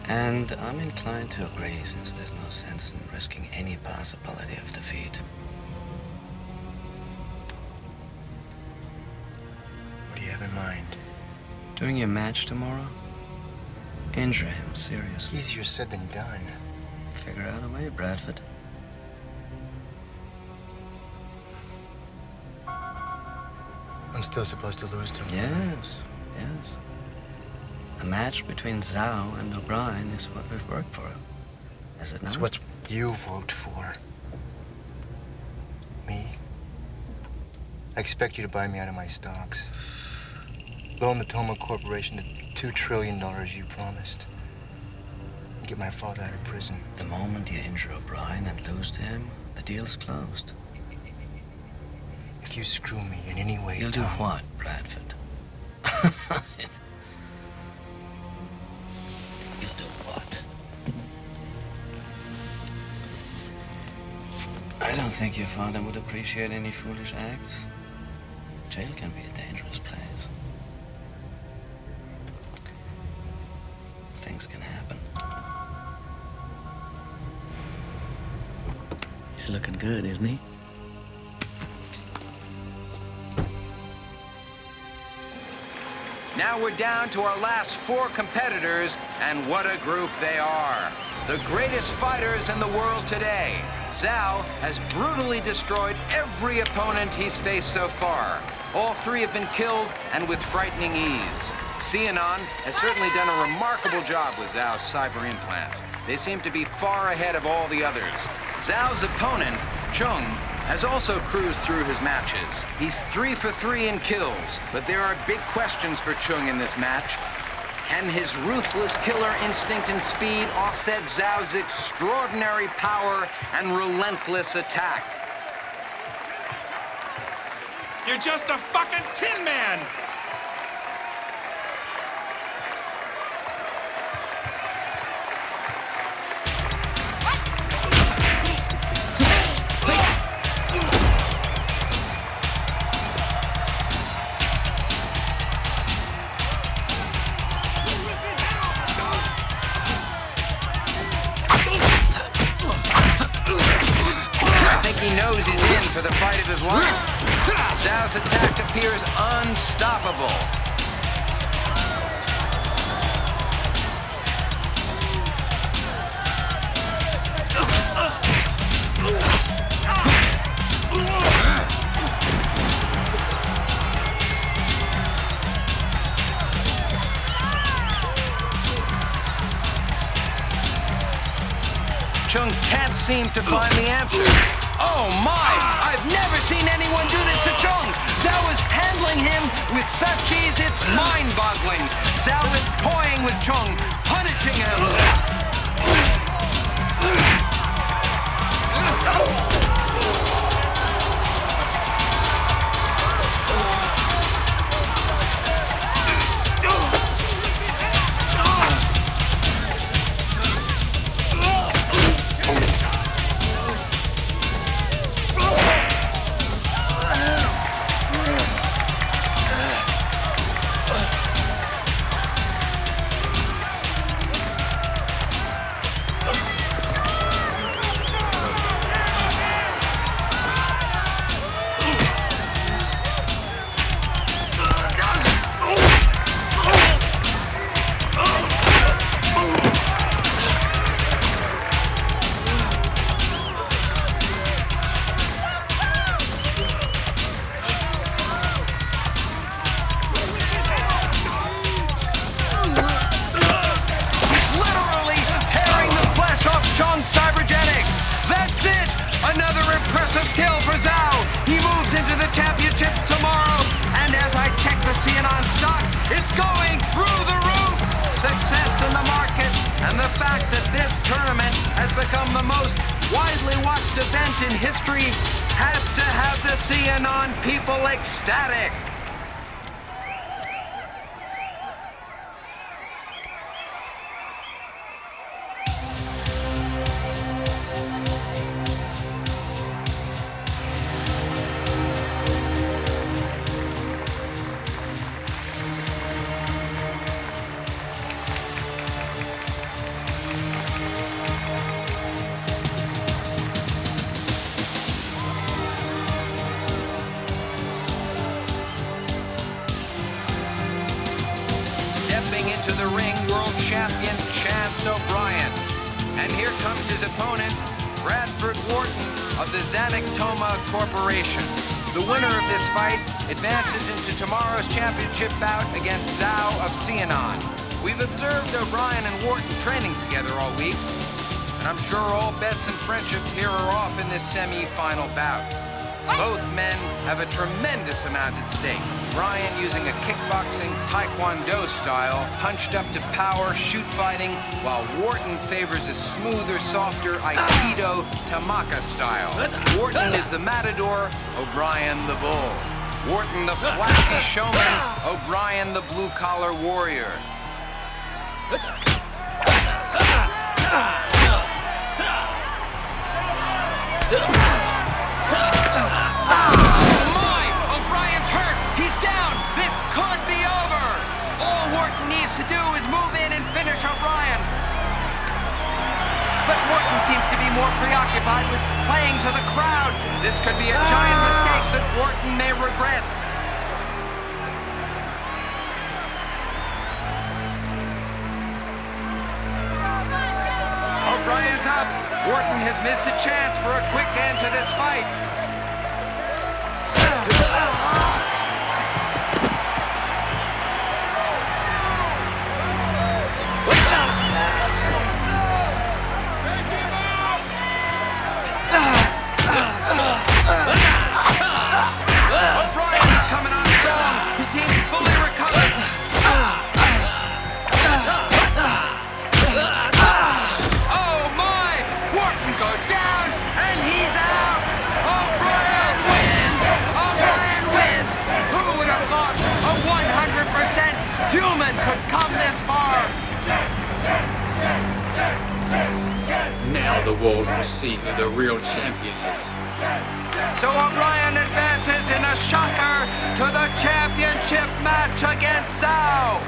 And I'm inclined to agree, since there's no sense in risking any possibility of defeat. What do you have in mind? Doing your match tomorrow? Injure him, seriously. Easier said than done. Figure out a way, Bradford. I'm still supposed to lose to him. Yes, yes. A match between Zhao and O'Brien is what we've worked for. Is it not? It's what you've worked for. Me? I expect you to buy me out of my stocks. Loan the Toma Corporation the $2 trillion you promised. And get my father out of prison. The moment you injure O'Brien and lose to him, the deal's closed. If you screw me in any way, You'll do Tom, what, Bradford? You'll do what? I don't think your father would appreciate any foolish acts. Jail can be a dangerous place. Things can happen. He's looking good, isn't he? Now we're down to our last 4 competitors, and what a group they are. The greatest fighters in the world today. Zhao has brutally destroyed every opponent he's faced so far. All 3 have been killed, and with frightening ease. Xianon has certainly done a remarkable job with Zhao's cyber implants. They seem to be far ahead of all the others. Zhao's opponent, Chung, has also cruised through his matches. He's 3 for 3 in kills, but there are big questions for Chung in this match. Can his ruthless killer instinct and speed offset Zhao's extraordinary power and relentless attack? You're just a fucking Tin Man! He knows he's in for the fight of his life. Zhao's attack appears unstoppable. Chung can't seem to find the answer. Oh my! I've never seen anyone do this to Chung! Zhao is handling him with such ease, it's mind-boggling. Zhao is toying with Chung, punishing him. become the most widely watched event in history has to have the CNN people ecstatic. Into the ring, world champion Chance O'Brien. And here comes his opponent, Bradford Wharton of the Zanictoma Corporation. The winner of this fight advances into tomorrow's championship bout against Zhao of CNN. We've observed O'Brien and Wharton training together all week, and I'm sure all bets and friendships here are off in this semi-final bout. Both men have a tremendous amount at stake. Bryan using a kickboxing, taekwondo style, punched up to power, shoot fighting, while Wharton favors a smoother, softer Aikido, Tamaka style. Wharton is the matador, O'Brien the bull. Wharton the flashy showman, O'Brien the blue-collar warrior. To do is move in and finish O'Brien. But Wharton seems to be more preoccupied with playing to the crowd. This could be a giant mistake that Wharton may regret. O'Brien's up. Wharton has missed a chance for a quick end to this fight. Now the world will see who the real champion is. So O'Brien advances in a shocker to the championship match against Zhao.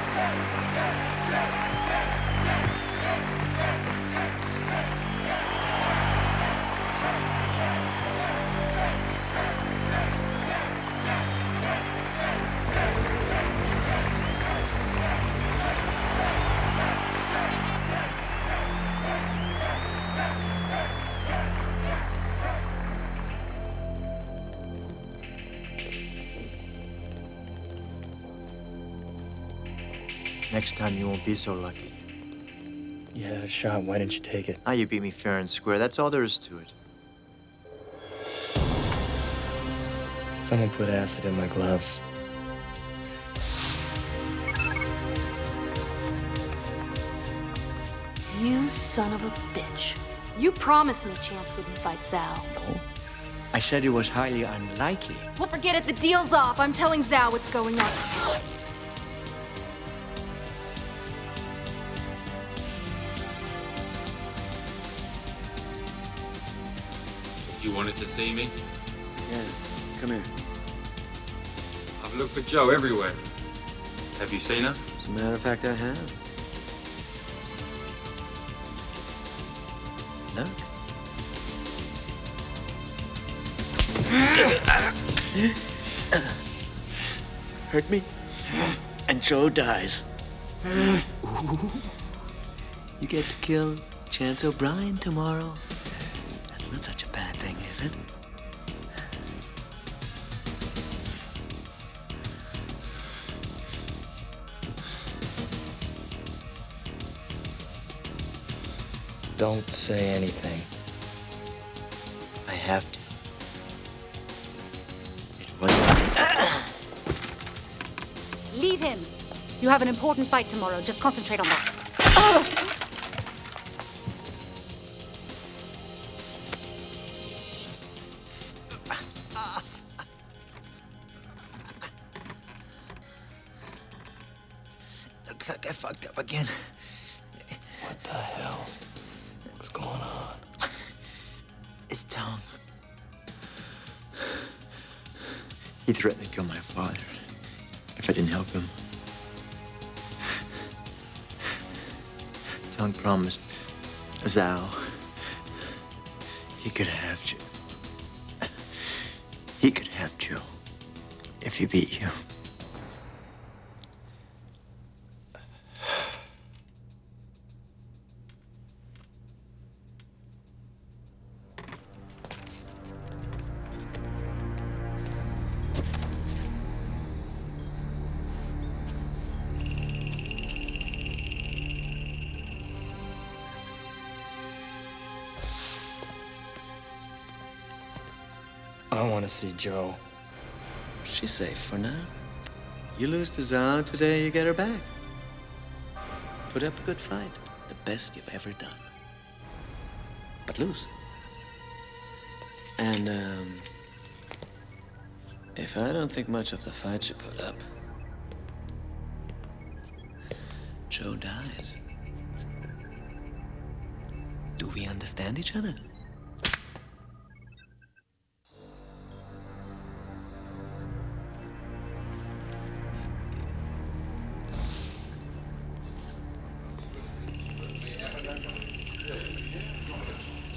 Next time you won't be so lucky. You had a shot. Why didn't you take it? You beat me fair and square. That's all there is to it. Someone put acid in my gloves. You son of a bitch. You promised me Chance wouldn't fight Zhao. No. I said it was highly unlikely. Well, forget it. The deal's off. I'm telling Zhao what's going on. You wanted to see me? Yeah, come here. I've looked for Jo everywhere. Have you seen her? As a matter of fact, I have. Look. Hurt me? And Jo dies. Ooh. You get to kill Chance O'Brien tomorrow. That's not such a bad thing, is it? Don't say anything. I have to. It wasn't me. Leave him. You have an important fight tomorrow. Just concentrate on that. Looks like I fucked up again. What the hell? What's going on? His tongue. He threatened to kill my father if I didn't help him. Tongue promised Zhao he could have you. He could have you if he beat you. I want to see Joe. She's safe for now. You lose to Zhao today, you get her back. Put up a good fight. The best you've ever done. But lose. And, if I don't think much of the fight you put up, Joe dies. Do we understand each other?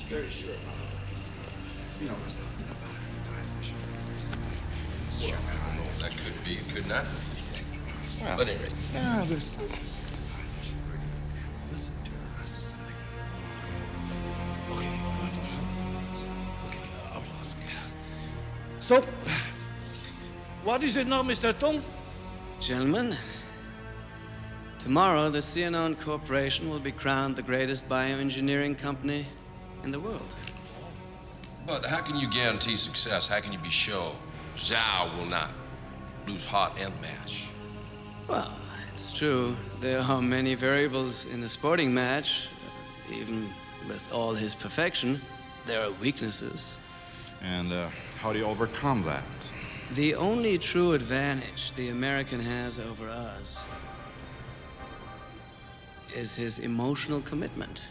Very sure. You know what's up. That could be, it could not. Well, But anyway. Yeah, listen. So, what is it now, Mr. Tong? Gentlemen, tomorrow the Xenon Corporation will be crowned the greatest bioengineering company in the world. But how can you guarantee success? How can you be sure Zhao will not lose heart and the match? Well, it's true. There are many variables in a sporting match. Even with all his perfection, there are weaknesses. And how do you overcome that? The only true advantage the American has over us is his emotional commitment.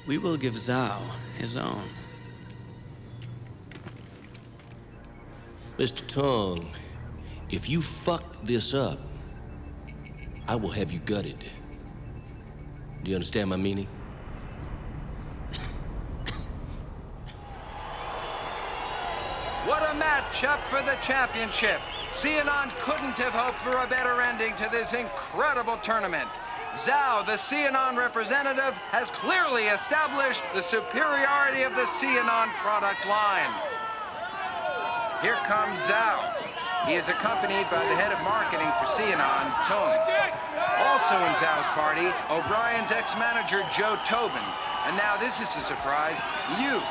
We will give Zhao his own. Mr. Tong, if you fuck this up, I will have you gutted. Do you understand my meaning? What a matchup for the championship. Xenon couldn't have hoped for a better ending to this incredible tournament. Zhao, the Xenon representative, has clearly established the superiority of the Xenon product line. Here comes Zhao. He is accompanied by the head of marketing for Xenon, Tong. Also in Zhao's party, O'Brien's ex-manager, Joe Tobin. And now this is a surprise, Liu,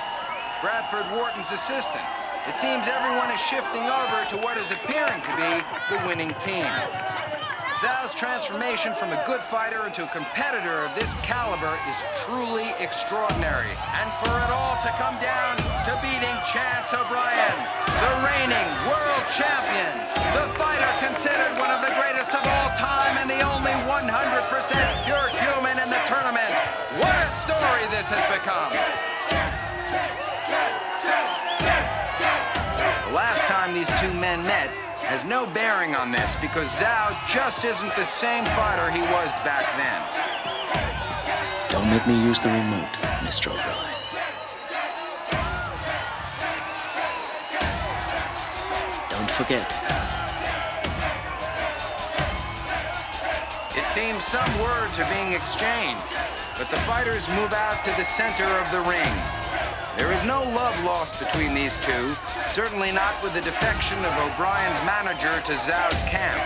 Bradford Wharton's assistant. It seems everyone is shifting over to what is appearing to be the winning team. Zhao's transformation from a good fighter into a competitor of this caliber is truly extraordinary. And for it all to come down to beating Chance O'Brien, the reigning world champion, the fighter considered one of the greatest of all time and the only 100% pure human in the tournament. What a story this has become. The last time these two men met has no bearing on this because Zhao just isn't the same fighter he was back then. Don't make me use the remote, Mr. O'Brien. Don't forget. It seems some words are being exchanged, but the fighters move out to the center of the ring. There is no love lost between these two, certainly not with the defection of O'Brien's manager to Zhao's camp.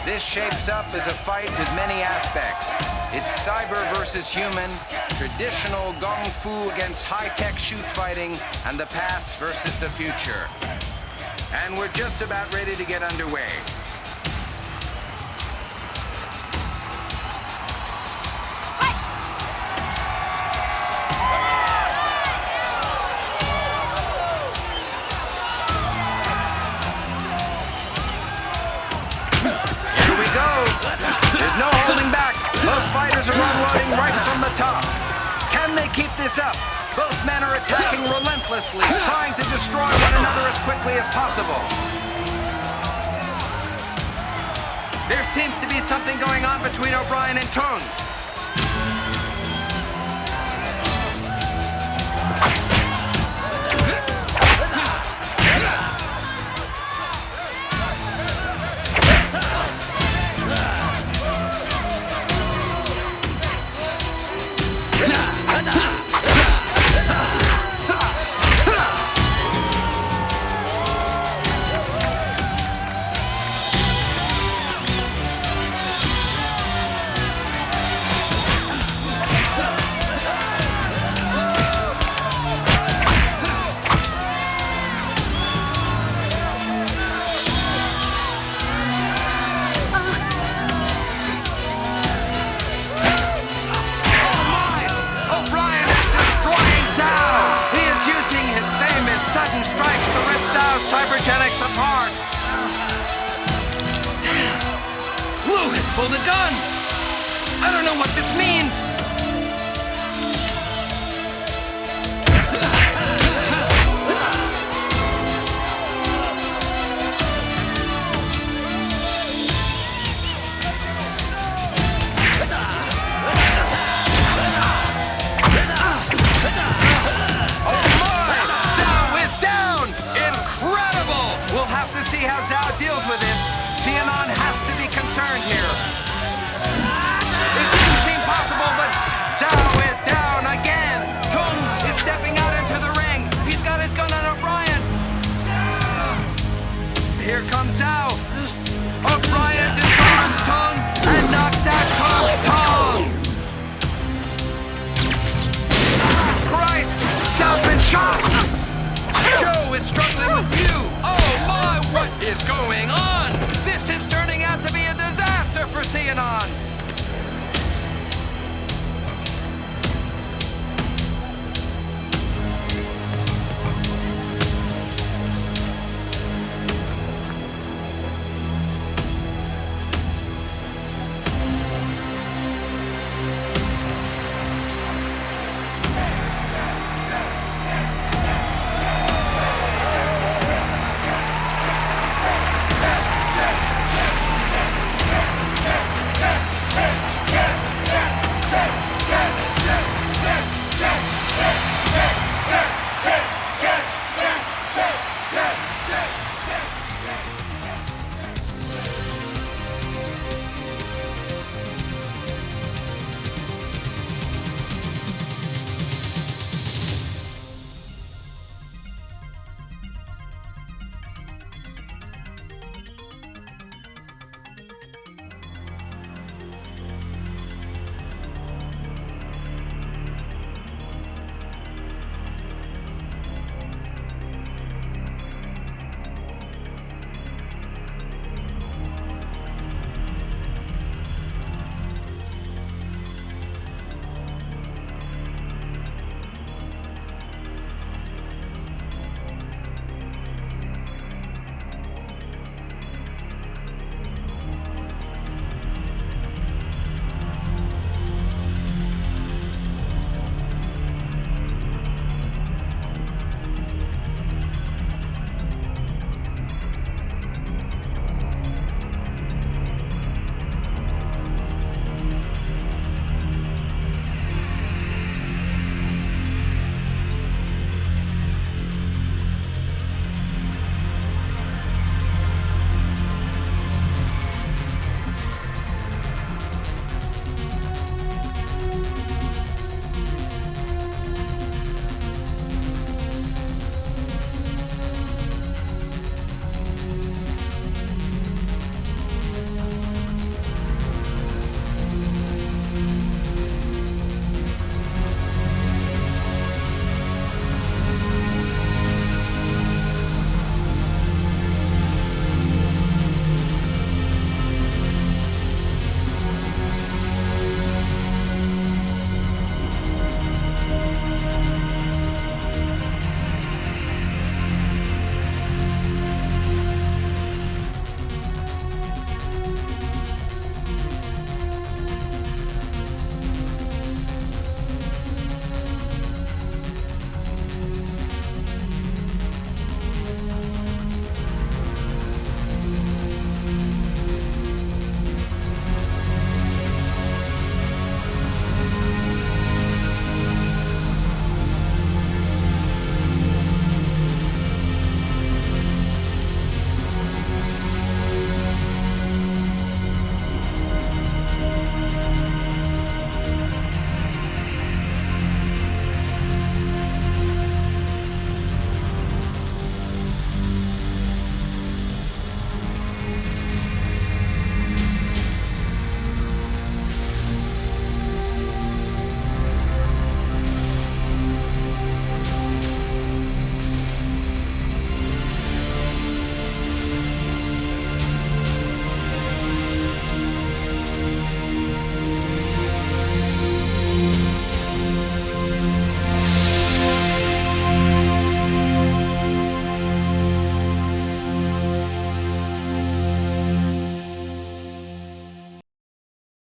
This shapes up as a fight with many aspects. It's cyber versus human, traditional Kung Fu against high-tech shoot fighting, and the past versus the future. And we're just about ready to get underway. this up. Both men are attacking relentlessly, trying to destroy one another as quickly as possible. There seems to be something going on between O'Brien and Tung. Cybergenics apart! Damn! Lou has pulled a gun! I don't know what this means! See how Zhao deals with this. Xianon has to be concerned here. It didn't seem possible, but Zhao is down again. Tung is stepping out into the ring. He's got his gun on O'Brien. Here comes Zhao. O'Brien disarms Tung and knocks out Tung's tongue. Christ! Zhao's been shot! Joe is struggling with Yu. Oh my, what is going on? This is turning out to be a disaster for Xianon.